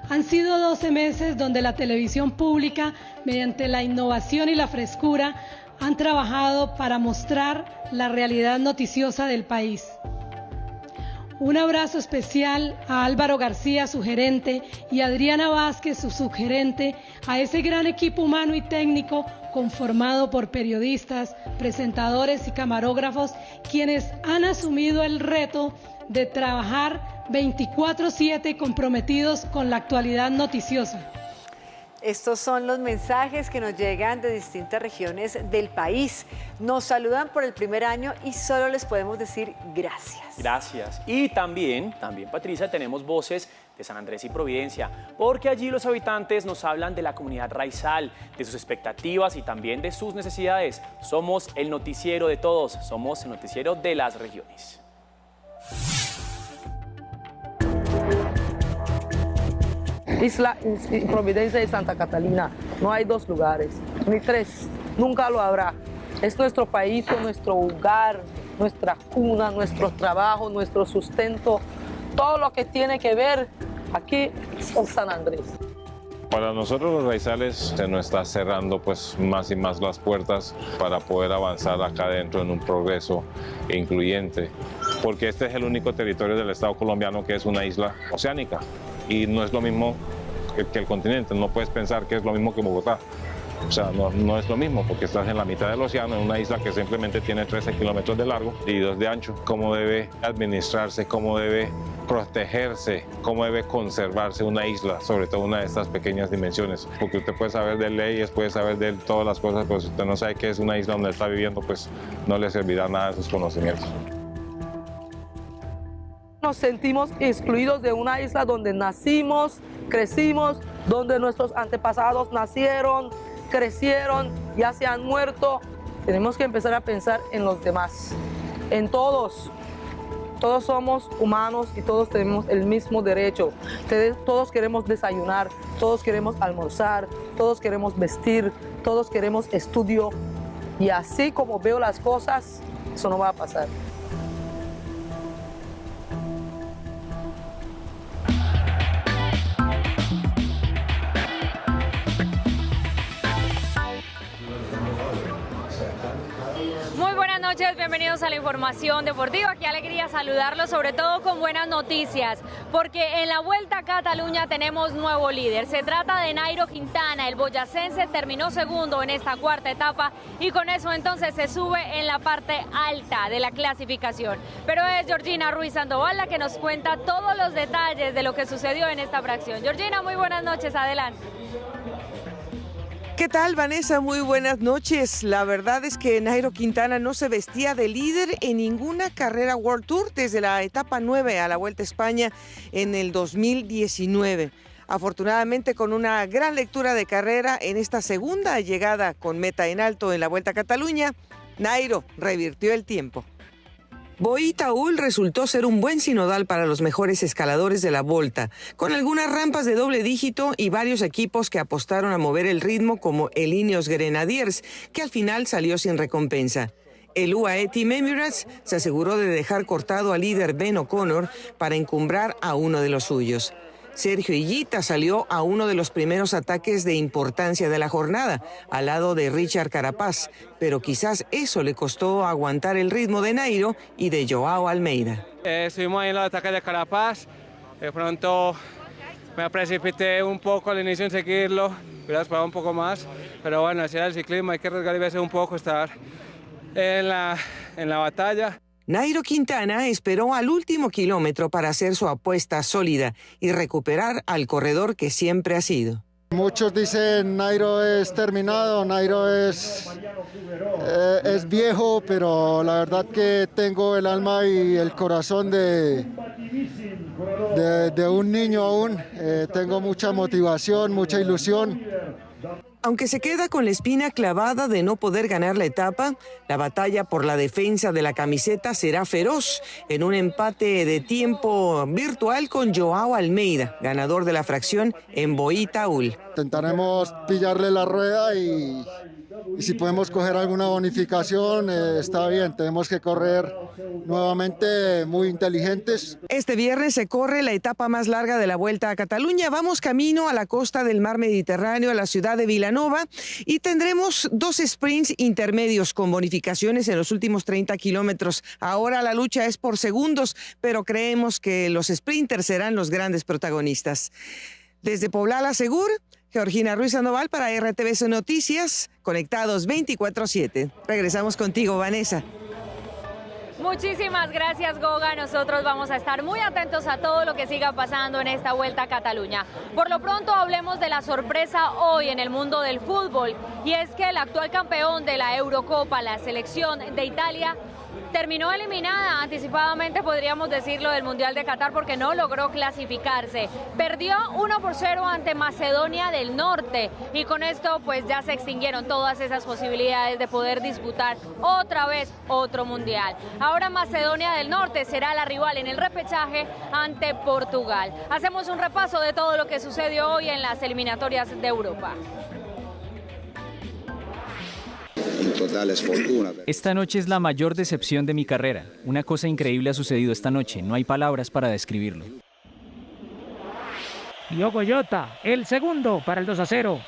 Han sido 12 meses donde la televisión pública, mediante la innovación y la frescura, han trabajado para mostrar la realidad noticiosa del país. Un abrazo especial a Álvaro García, su gerente, y a Adriana Vázquez, su subgerente, a ese gran equipo humano y técnico conformado por periodistas, presentadores y camarógrafos, quienes han asumido el reto de trabajar 24/7 comprometidos con la actualidad noticiosa. Estos son los mensajes que nos llegan de distintas regiones del país. Nos saludan por el primer año y solo les podemos decir gracias. Gracias. Y también, Patricia, tenemos voces de San Andrés y Providencia, porque allí los habitantes nos hablan de la comunidad raizal, de sus expectativas y también de sus necesidades. Somos el noticiero de todos, somos el noticiero de las regiones. Isla Providencia y Santa Catalina, no hay dos lugares, ni tres, nunca lo habrá. Es nuestro país, nuestro hogar, nuestra cuna, nuestro trabajo, nuestro sustento, todo lo que tiene que ver aquí con San Andrés. Para nosotros los raizales se nos está cerrando pues más y más las puertas para poder avanzar acá adentro en un progreso incluyente, porque este es el único territorio del Estado colombiano que es una isla oceánica y no es lo mismo que el continente, no puedes pensar que es lo mismo que Bogotá. O sea, no es lo mismo porque estás en la mitad del océano, en una isla que simplemente tiene 13 kilómetros de largo y 2 de ancho. Cómo debe administrarse, cómo debe protegerse, cómo debe conservarse una isla, sobre todo una de estas pequeñas dimensiones. Porque usted puede saber de leyes, puede saber de todas las cosas, pero si usted no sabe qué es una isla donde está viviendo, pues no le servirá nada de sus conocimientos. Nos sentimos excluidos de una isla donde nacimos, crecimos, donde nuestros antepasados nacieron, crecieron, ya se han muerto. Tenemos que empezar a pensar en los demás, en todos. Todos somos humanos y todos tenemos el mismo derecho. Todos queremos desayunar, todos queremos almorzar, todos queremos vestir, todos queremos estudio. Y así como veo las cosas, eso no va a pasar. buenas noches, bienvenidos a la información deportiva. Qué alegría saludarlos, sobre todo con buenas noticias, porque en la Vuelta a Cataluña tenemos nuevo líder. Se trata de Nairo Quintana, el boyacense terminó segundo en esta cuarta etapa y con eso entonces se sube en la parte alta de la clasificación. Pero es Georgina Ruiz Sandoval la que nos cuenta todos los detalles de lo que sucedió en esta fracción. Georgina, muy buenas noches, adelante. ¿Qué tal, Vanessa? Muy buenas noches. La verdad es que Nairo Quintana no se vestía de líder en ninguna carrera World Tour desde la etapa 9 a la Vuelta a España en el 2019. Afortunadamente, con una gran lectura de carrera en esta segunda llegada con meta en alto en la Vuelta a Cataluña, Nairo revirtió el tiempo. Boí-Taüll resultó ser un buen sinodal para los mejores escaladores de la Volta, con algunas rampas de doble dígito y varios equipos que apostaron a mover el ritmo como el Ineos Grenadiers, que al final salió sin recompensa. El UAE Team Emirates se aseguró de dejar cortado al líder Ben O'Connor para encumbrar a uno de los suyos. Sergio Higuita salió a uno de los primeros ataques de importancia de la jornada, al lado de Richard Carapaz, pero quizás eso le costó aguantar el ritmo de Nairo y de Joao Almeida. Estuvimos ahí en los ataques de Carapaz, de pronto me precipité un poco al inicio en seguirlo, hubiera esperado un poco más, pero bueno, así era el ciclismo, hay que arriesgar y veces un poco, estar en la batalla. Nairo Quintana esperó al último kilómetro para hacer su apuesta sólida y recuperar al corredor que siempre ha sido. Muchos dicen Nairo es terminado, Nairo es viejo, pero la verdad que tengo el alma y el corazón de un niño aún. Tengo mucha motivación, mucha ilusión. Aunque se queda con la espina clavada de no poder ganar la etapa, la batalla por la defensa de la camiseta será feroz en un empate de tiempo virtual con Joao Almeida, ganador de la fracción en Boí-Taüll. Intentaremos pillarle la rueda y si podemos coger alguna bonificación, está bien. Tenemos que correr nuevamente muy inteligentes. Este viernes se corre la etapa más larga de la Vuelta a Cataluña. Vamos camino a la costa del mar Mediterráneo, a la ciudad de Vilanova, y tendremos 2 sprints intermedios con bonificaciones en los últimos 30 kilómetros. Ahora la lucha es por segundos, pero creemos que los sprinters serán los grandes protagonistas. Desde Poblada Segur, Georgina Ruiz Sandoval para RTVC Noticias, conectados 24/7. Regresamos contigo, Vanessa. Muchísimas gracias, Goga. Nosotros vamos a estar muy atentos a todo lo que siga pasando en esta Vuelta a Cataluña. Por lo pronto, hablemos de la sorpresa hoy en el mundo del fútbol, y es que el actual campeón de la Eurocopa, la selección de Italia, terminó eliminada anticipadamente, podríamos decirlo, del Mundial de Qatar porque no logró clasificarse. Perdió 1-0 ante Macedonia del Norte y con esto pues ya se extinguieron todas esas posibilidades de poder disputar otra vez otro Mundial. Ahora Macedonia del Norte será la rival en el repechaje ante Portugal. Hacemos un repaso de todo lo que sucedió hoy en las eliminatorias de Europa. Esta noche es la mayor decepción de mi carrera. Una cosa increíble ha sucedido esta noche. No hay palabras para describirlo. Diogo Jota, el segundo para el 2-0.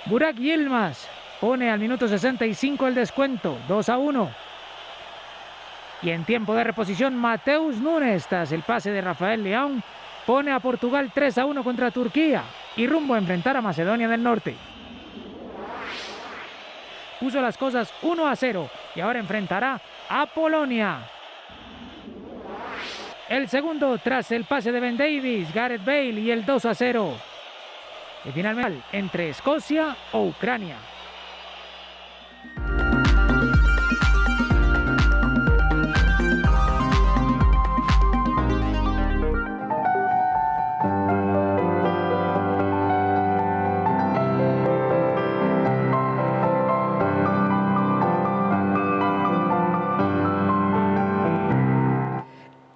Burak Yilmaz pone al minuto 65 el descuento, 2-1. Y en tiempo de reposición, Mateus Nunes, tras el pase de Rafael Leão, pone a Portugal 3-1 contra Turquía y rumbo a enfrentar a Macedonia del Norte. Puso las cosas 1-0 y ahora enfrentará a Polonia. El segundo tras el pase de Ben Davies, Gareth Bale, y el 2-0. Y finalmente entre Escocia o Ucrania.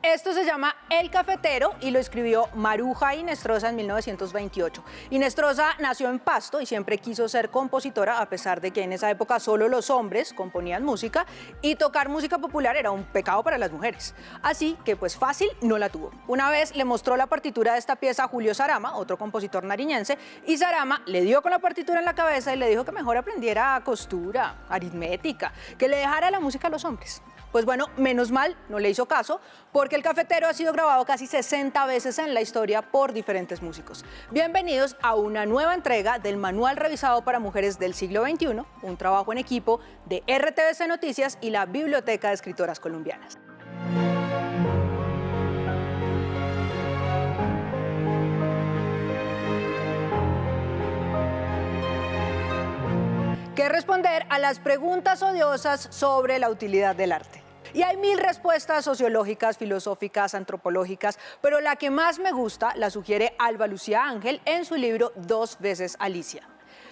Esto se llama El Cafetero y lo escribió Maruja Hinestrosa en 1928. Hinestrosa nació en Pasto y siempre quiso ser compositora, a pesar de que en esa época solo los hombres componían música y tocar música popular era un pecado para las mujeres. Así que pues fácil no la tuvo. Una vez le mostró la partitura de esta pieza a Julio Sarama, otro compositor nariñense, y Sarama le dio con la partitura en la cabeza y le dijo que mejor aprendiera costura, aritmética, que le dejara la música a los hombres. Pues bueno, menos mal, no le hizo caso, porque El Cafetero ha sido grabado casi 60 veces en la historia por diferentes músicos. Bienvenidos a una nueva entrega del Manual Revisado para Mujeres del Siglo XXI, un trabajo en equipo de RTVC Noticias y la Biblioteca de Escritoras Colombianas. ¿Qué responder a las preguntas odiosas sobre la utilidad del arte? Y hay 1000 respuestas sociológicas, filosóficas, antropológicas, pero la que más me gusta la sugiere Alba Lucía Ángel en su libro 2 veces Alicia.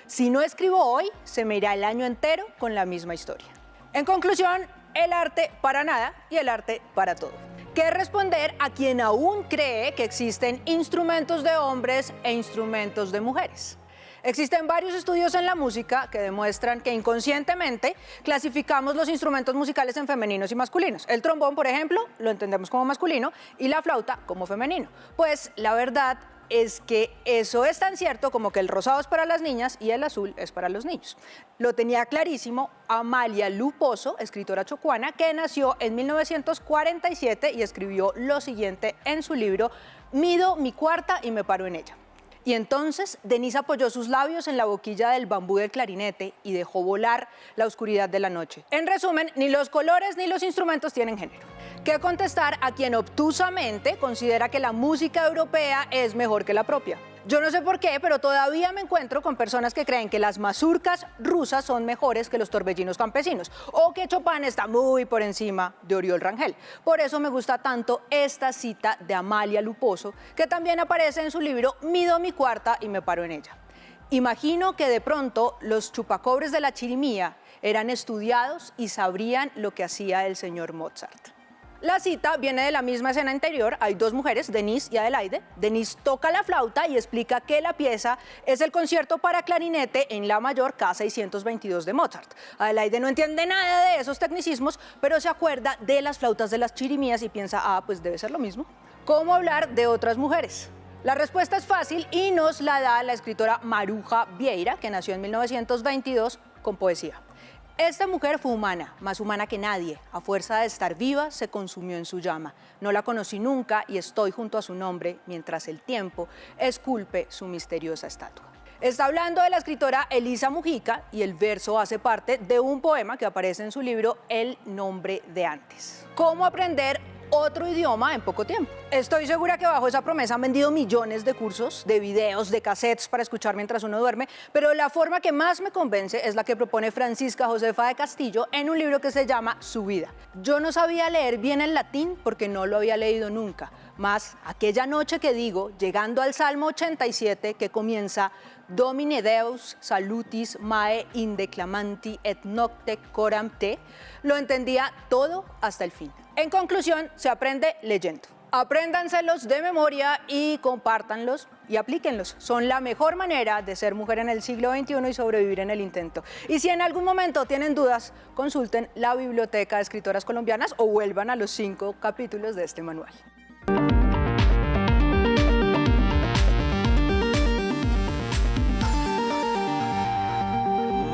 Si no escribo hoy, se me irá el año entero con la misma historia. En conclusión, el arte para nada y el arte para todo. ¿Qué responder a quien aún cree que existen instrumentos de hombres e instrumentos de mujeres? Existen varios estudios en la música que demuestran que inconscientemente clasificamos los instrumentos musicales en femeninos y masculinos. El trombón, por ejemplo, lo entendemos como masculino y la flauta como femenino. Pues la verdad es que eso es tan cierto como que el rosado es para las niñas y el azul es para los niños. Lo tenía clarísimo Amalia Luposo, escritora chocuana, que nació en 1947 y escribió lo siguiente en su libro Mido mi cuarta y me paro en ella. Y entonces Denise apoyó sus labios en la boquilla del bambú del clarinete y dejó volar la oscuridad de la noche. En resumen, ni los colores ni los instrumentos tienen género. ¿Qué contestar a quien obtusamente considera que la música europea es mejor que la propia? Yo no sé por qué, pero todavía me encuentro con personas que creen que las mazurcas rusas son mejores que los torbellinos campesinos o que Chopin está muy por encima de Oriol Rangel. Por eso me gusta tanto esta cita de Amalia Luposo, que también aparece en su libro Mido mi cuarta y me paro en ella. Imagino que de pronto los chupacobres de la chirimía eran estudiados y sabrían lo que hacía el señor Mozart. La cita viene de la misma escena anterior. Hay dos mujeres, Denise y Adelaide. Denise toca la flauta y explica que la pieza es el concierto para clarinete en la mayor K622 de Mozart. Adelaide no entiende nada de esos tecnicismos, pero se acuerda de las flautas de las chirimías y piensa, pues debe ser lo mismo. ¿Cómo hablar de otras mujeres? La respuesta es fácil y nos la da la escritora Maruja Vieira, que nació en 1922 con poesía. Esta mujer fue humana, más humana que nadie. A fuerza de estar viva, se consumió en su llama. No la conocí nunca y estoy junto a su nombre, mientras el tiempo esculpe su misteriosa estatua. Está hablando de la escritora Elisa Mujica y el verso hace parte de un poema que aparece en su libro El nombre de antes. ¿Cómo aprender otro idioma en poco tiempo? Estoy segura que bajo esa promesa han vendido millones de cursos, de videos, de cassettes para escuchar mientras uno duerme, pero la forma que más me convence es la que propone Francisca Josefa de Castillo en un libro que se llama Su vida. Yo no sabía leer bien el latín porque no lo había leído nunca, mas aquella noche que digo, llegando al Salmo 87 que comienza Domine Deus salutis mae indeclamanti et nocte coram te, lo entendía todo hasta el fin. En conclusión, se aprende leyendo. Apréndanselos de memoria y compártanlos y aplíquenlos. Son la mejor manera de ser mujer en el siglo XXI y sobrevivir en el intento. Y si en algún momento tienen dudas, consulten la Biblioteca de Escritoras Colombianas o vuelvan a los 5 capítulos de este manual.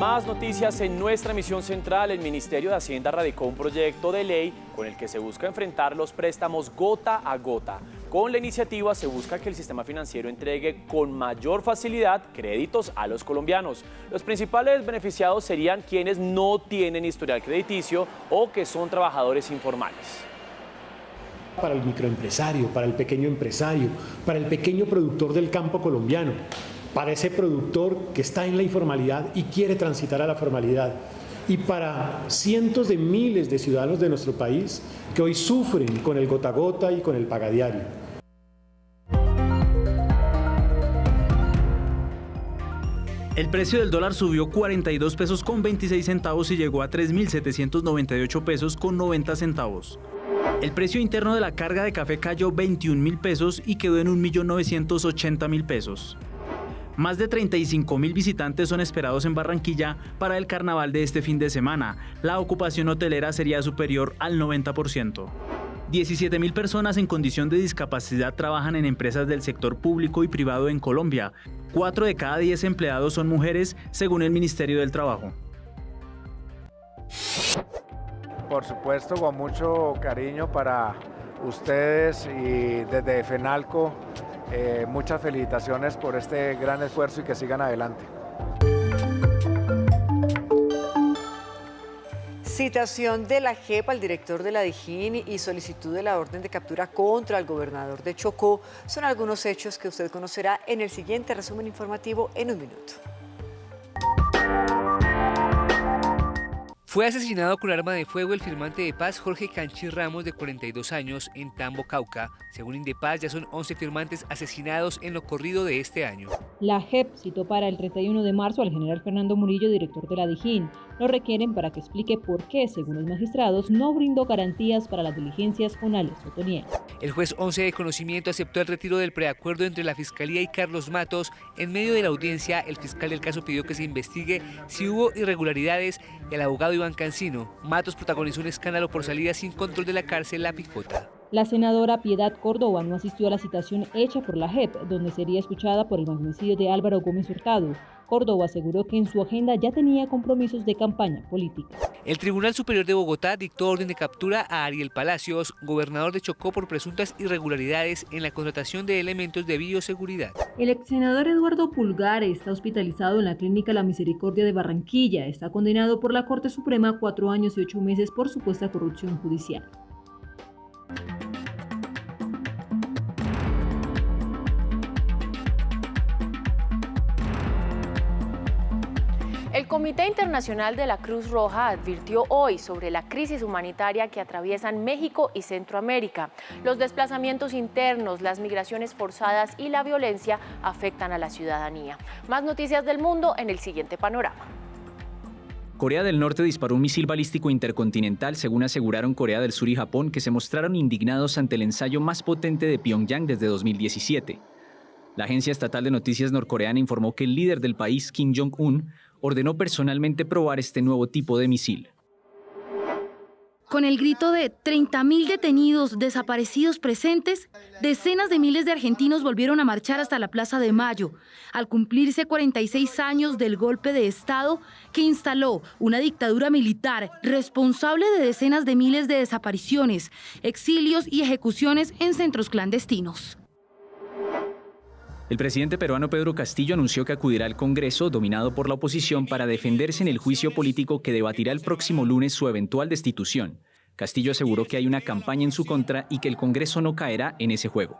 Más noticias en nuestra emisión central. El Ministerio de Hacienda radicó un proyecto de ley con el que se busca enfrentar los préstamos gota a gota. Con la iniciativa se busca que el sistema financiero entregue con mayor facilidad créditos a los colombianos. Los principales beneficiados serían quienes no tienen historial crediticio o que son trabajadores informales. Para el microempresario, para el pequeño empresario, para el pequeño productor del campo colombiano, para ese productor que está en la informalidad y quiere transitar a la formalidad, y para cientos de miles de ciudadanos de nuestro país que hoy sufren con el gota a gota y con el pagadiario. El precio del dólar subió 42 pesos con 26 centavos y llegó a 3.798 pesos con 90 centavos. El precio interno de la carga de café cayó 21.000 pesos y quedó en 1.980.000 pesos. Más de 35.000 visitantes son esperados en Barranquilla para el carnaval de este fin de semana. La ocupación hotelera sería superior al 90%. 17.000 personas en condición de discapacidad trabajan en empresas del sector público y privado en Colombia. 4 de cada 10 empleados son mujeres, según el Ministerio del Trabajo. Por supuesto, con mucho cariño para ustedes y desde FENALCO, muchas felicitaciones por este gran esfuerzo y que sigan adelante. Citación de la JEP al director de la Dijín y solicitud de la orden de captura contra el gobernador de Chocó son algunos hechos que usted conocerá en el siguiente resumen informativo en un minuto. Fue asesinado con arma de fuego el firmante de paz Jorge Canchi Ramos, de 42 años, en Tambo, Cauca. Según Indepaz, ya son 11 firmantes asesinados en lo corrido de este año. La JEP citó para el 31 de marzo al general Fernando Murillo, director de la Dijín. Lo requieren para que explique por qué, según los magistrados, no brindó garantías para las diligencias con alias Otoniel. El juez 11 de conocimiento aceptó el retiro del preacuerdo entre la Fiscalía y Carlos Matos. En medio de la audiencia, el fiscal del caso pidió que se investigue si hubo irregularidades y el abogado Iván Cancino. Matos protagonizó un escándalo por salida sin control de la cárcel La Picota. La senadora Piedad Córdoba no asistió a la citación hecha por la JEP, donde sería escuchada por el magnicidio de Álvaro Gómez Hurtado. Córdoba aseguró que en su agenda ya tenía compromisos de campaña política. El Tribunal Superior de Bogotá dictó orden de captura a Ariel Palacios, gobernador de Chocó, por presuntas irregularidades en la contratación de elementos de bioseguridad. El ex senador Eduardo Pulgar está hospitalizado en la Clínica La Misericordia de Barranquilla. Está condenado por la Corte Suprema a 4 años y 8 meses por supuesta corrupción judicial. El Comité Internacional de la Cruz Roja advirtió hoy sobre la crisis humanitaria que atraviesan México y Centroamérica. Los desplazamientos internos, las migraciones forzadas y la violencia afectan a la ciudadanía. Más noticias del mundo en el siguiente panorama. Corea del Norte disparó un misil balístico intercontinental, según aseguraron Corea del Sur y Japón, que se mostraron indignados ante el ensayo más potente de Pyongyang desde 2017. La agencia estatal de noticias norcoreana informó que el líder del país, Kim Jong-un, ordenó personalmente probar este nuevo tipo de misil. Con el grito de 30.000 detenidos desaparecidos presentes, decenas de miles de argentinos volvieron a marchar hasta la Plaza de Mayo, al cumplirse 46 años del golpe de Estado que instaló una dictadura militar responsable de decenas de miles de desapariciones, exilios y ejecuciones en centros clandestinos. El presidente peruano Pedro Castillo anunció que acudirá al Congreso, dominado por la oposición, para defenderse en el juicio político que debatirá el próximo lunes su eventual destitución. Castillo aseguró que hay una campaña en su contra y que el Congreso no caerá en ese juego.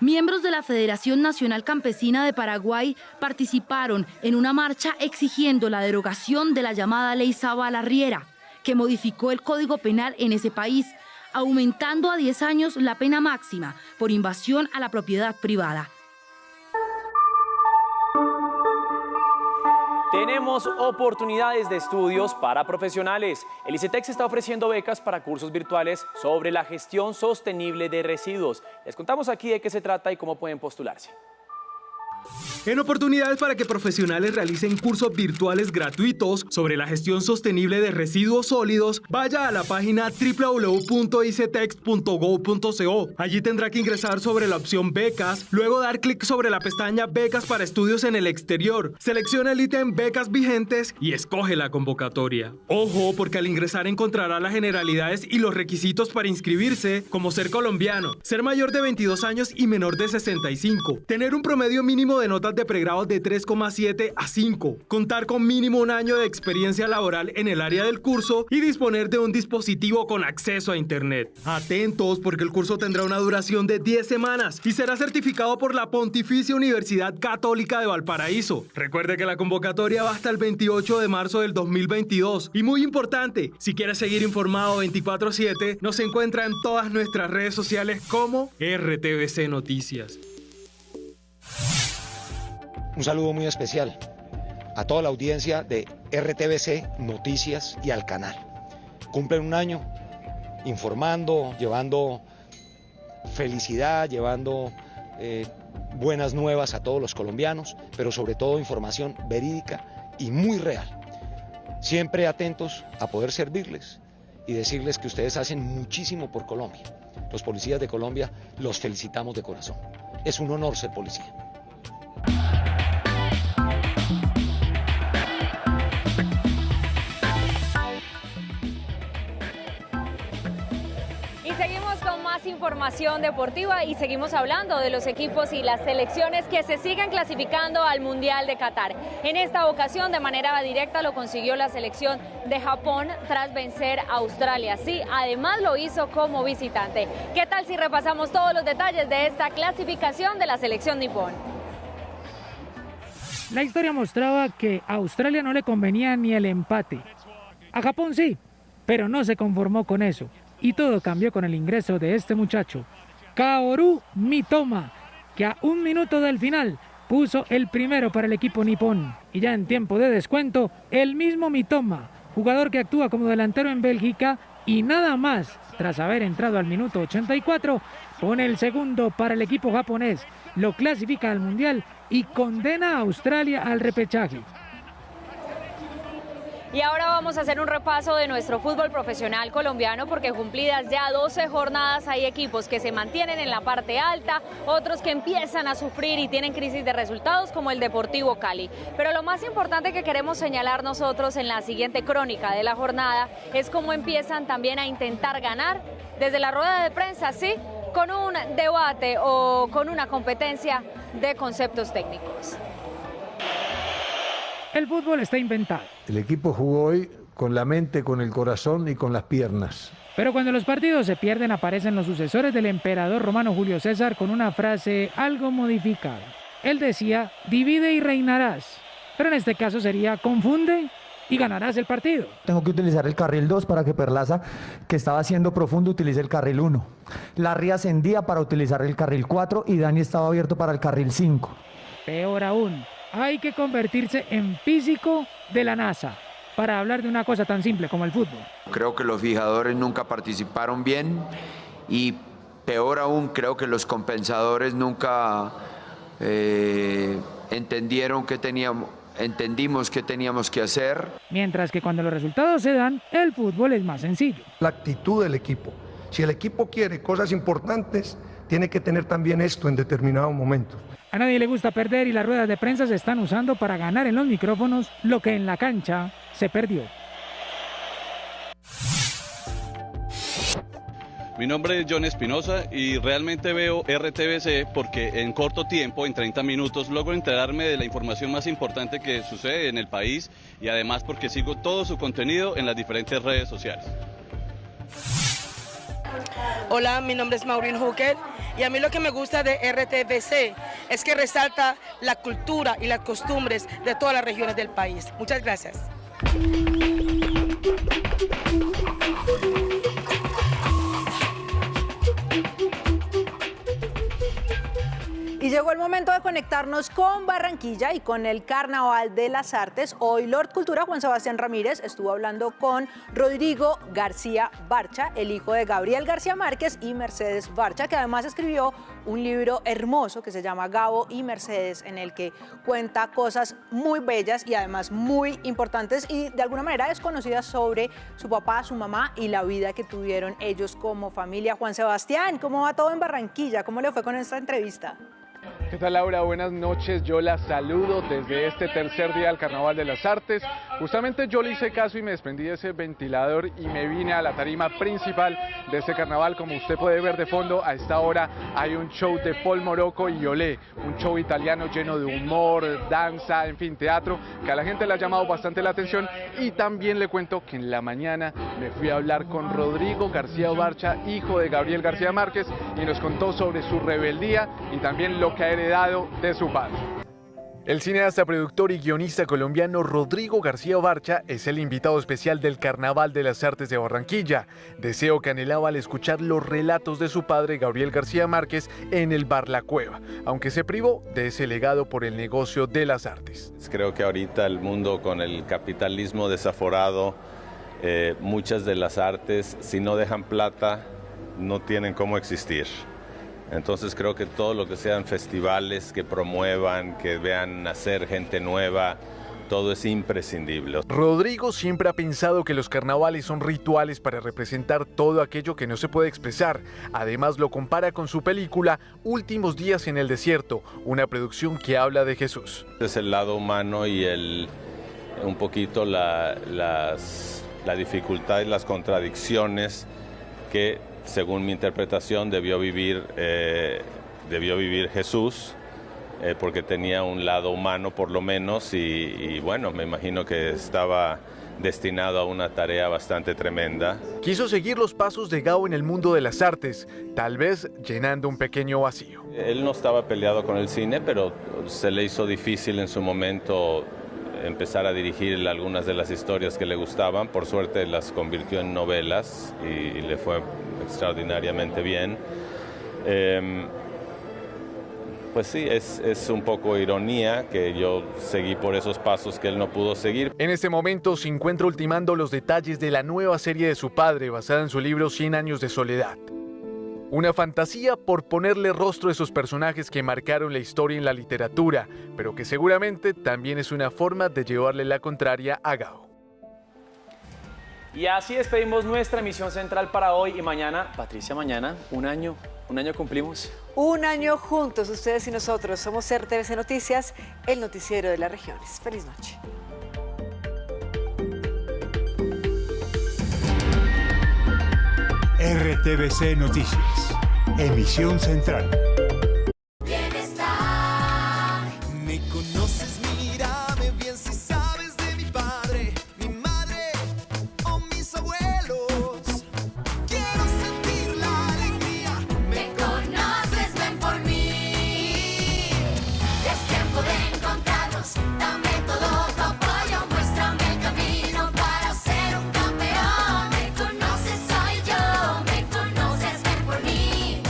Miembros de la Federación Nacional Campesina de Paraguay participaron en una marcha exigiendo la derogación de la llamada Ley Zabala Riera, que modificó el Código Penal en ese país, aumentando a 10 años la pena máxima por invasión a la propiedad privada. Tenemos oportunidades de estudios para profesionales. El ICETEX está ofreciendo becas para cursos virtuales sobre la gestión sostenible de residuos. Les contamos aquí de qué se trata y cómo pueden postularse. En oportunidades para que profesionales realicen cursos virtuales gratuitos sobre la gestión sostenible de residuos sólidos, vaya a la página www.icetex.gov.co. Allí tendrá que ingresar sobre la opción Becas, luego dar clic sobre la pestaña Becas para estudios en el exterior. Selecciona el ítem Becas vigentes y escoge la convocatoria. Ojo, porque al ingresar encontrará las generalidades y los requisitos para inscribirse, como ser colombiano, ser mayor de 22 años y menor de 65, tener un promedio mínimo de notas de pregrado de 3,7 a 5, contar con mínimo un año de experiencia laboral en el área del curso y disponer de un dispositivo con acceso a internet. Atentos, porque el curso tendrá una duración de 10 semanas y será certificado por la Pontificia Universidad Católica de Valparaíso. Recuerde que la convocatoria va hasta el 28 de marzo del 2022. Y muy importante, si quiere seguir informado 24/7, nos encuentra en todas nuestras redes sociales como RTVC Noticias. Un saludo muy especial a toda la audiencia de RTVC Noticias y al canal. Cumplen un año informando, llevando felicidad, llevando buenas nuevas a todos los colombianos, pero sobre todo información verídica y muy real. Siempre atentos a poder servirles y decirles que ustedes hacen muchísimo por Colombia. Los policías de Colombia los felicitamos de corazón. Es un honor ser policía. Información deportiva y seguimos hablando de los equipos y las selecciones que se siguen clasificando al Mundial de Qatar. En esta ocasión de manera directa lo consiguió la selección de Japón tras vencer a Australia. Sí, además lo hizo como visitante. ¿Qué tal si repasamos todos los detalles de esta clasificación de la selección nipón? La historia mostraba que a Australia no le convenía ni el empate. A Japón sí, pero no se conformó con eso. Y todo cambió con el ingreso de este muchacho, Kaoru Mitoma, que a 1 minuto del final puso el primero para el equipo nipón. Y ya en tiempo de descuento, el mismo Mitoma, jugador que actúa como delantero en Bélgica y nada más, tras haber entrado al minuto 84, pone el segundo para el equipo japonés, lo clasifica al Mundial y condena a Australia al repechaje. Y ahora vamos a hacer un repaso de nuestro fútbol profesional colombiano porque cumplidas ya 12 jornadas hay equipos que se mantienen en la parte alta, otros que empiezan a sufrir y tienen crisis de resultados como el Deportivo Cali. Pero lo más importante que queremos señalar nosotros en la siguiente crónica de la jornada es cómo empiezan también a intentar ganar desde la rueda de prensa, sí, con un debate o con una competencia de conceptos técnicos. El fútbol está inventado. El equipo jugó hoy con la mente, con el corazón y con las piernas. Pero cuando los partidos se pierden aparecen los sucesores del emperador romano Julio César con una frase algo modificada. Él decía, divide y reinarás. Pero en este caso sería, confunde y ganarás el partido. Tengo que utilizar el carril 2 para que Perlaza, que estaba siendo profundo, utilice el carril 1. Larry ascendía para utilizar el carril 4 y Dani estaba abierto para el carril 5. Peor aún. Hay que convertirse en físico de la NASA para hablar de una cosa tan simple como el fútbol. Creo que los fijadores nunca participaron bien y peor aún creo que los compensadores nunca entendimos qué teníamos que hacer. Mientras que cuando los resultados se dan, el fútbol es más sencillo. La actitud del equipo. Si el equipo quiere cosas importantes, tiene que tener también esto en determinados momentos. A nadie le gusta perder y las ruedas de prensa se están usando para ganar en los micrófonos lo que en la cancha se perdió. Mi nombre es John Espinosa y realmente veo RTVC porque en corto tiempo, en 30 minutos, logro enterarme de la información más importante que sucede en el país y además porque sigo todo su contenido en las diferentes redes sociales. Hola, mi nombre es Maureen Hooker y a mí lo que me gusta de RTVC es que resalta la cultura y las costumbres de todas las regiones del país. Muchas gracias. Y llegó el momento de conectarnos con Barranquilla y con el Carnaval de las Artes. Hoy Lord Cultura Juan Sebastián Ramírez estuvo hablando con Rodrigo García Barcha, el hijo de Gabriel García Márquez y Mercedes Barcha, que además escribió un libro hermoso que se llama Gabo y Mercedes, en el que cuenta cosas muy bellas y además muy importantes y de alguna manera desconocidas sobre su papá, su mamá y la vida que tuvieron ellos como familia. Juan Sebastián, ¿cómo va todo en Barranquilla? ¿Cómo le fue con esta entrevista? ¿Qué tal, Laura? Buenas noches, yo la saludo desde este tercer día del Carnaval de las Artes. Justamente yo le hice caso y me desprendí de ese ventilador y me vine a la tarima principal de este carnaval. Como usted puede ver de fondo, a esta hora hay un show de Paul Morocco y Olé, un show italiano lleno de humor, danza, en fin, teatro, que a la gente le ha llamado bastante la atención. Y también le cuento que en la mañana me fui a hablar con Rodrigo García Barcha, hijo de Gabriel García Márquez, y nos contó sobre su rebeldía y también lo que ha heredado de su padre. El cineasta, productor y guionista colombiano Rodrigo García Barcha es el invitado especial del Carnaval de las Artes de Barranquilla. Deseo que anhelaba al escuchar los relatos de su padre Gabriel García Márquez en el bar La Cueva, aunque se privó de ese legado por el negocio de las artes. Creo que ahorita el mundo con el capitalismo desaforado muchas de las artes, si no dejan plata, no tienen cómo existir. Entonces creo que todo lo que sean festivales que promuevan, que vean nacer gente nueva, todo es imprescindible. Rodrigo siempre ha pensado que los carnavales son rituales para representar todo aquello que no se puede expresar. Además lo compara con su película Últimos días en el desierto, una producción que habla de Jesús. Es el lado humano y un poquito la dificultad y las contradicciones que, según mi interpretación, debió vivir Jesús. Porque tenía un lado humano por lo menos y bueno, me imagino que estaba destinado a una tarea bastante tremenda. Quiso seguir los pasos de Gao en el mundo de las artes, tal vez llenando un pequeño vacío. Él no estaba peleado con el cine, pero se le hizo difícil en su momento empezar a dirigir algunas de las historias que le gustaban. Por suerte las convirtió en novelas y le fue extraordinariamente bien. Pues sí, es un poco ironía que yo seguí por esos pasos que él no pudo seguir. En este momento se encuentra ultimando los detalles de la nueva serie de su padre, basada en su libro 100 años de soledad. Una fantasía por ponerle rostro a esos personajes que marcaron la historia en la literatura, pero que seguramente también es una forma de llevarle la contraria a Gao. Y así despedimos nuestra emisión central para hoy y mañana. Patricia, mañana un año cumplimos. Un año juntos, ustedes y nosotros. Somos RTVC Noticias, el noticiero de las regiones. Feliz noche. RTVC Noticias, emisión central. Me conoces, mírame bien si sabes de mi padre, mi madre o mis abuelos. Quiero sentir la alegría. Me conoces, ven por mí. Es tiempo de encontrarnos. Dame todo tu apoyo, muéstrame el camino para ser un campeón. Me conoces, soy yo. Me conoces, ven por mí.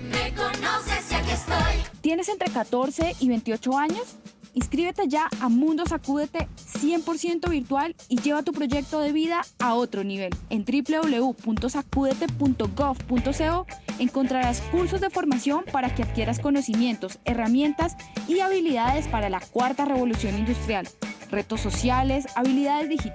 Me conoces y aquí estoy. ¿Tienes entre 14 y 28 años? Inscríbete ya a Mundo Sacúdete 100% virtual y lleva tu proyecto de vida a otro nivel. En www.sacudete.gov.co encontrarás cursos de formación para que adquieras conocimientos, herramientas y habilidades para la cuarta revolución industrial, retos sociales, habilidades digitales.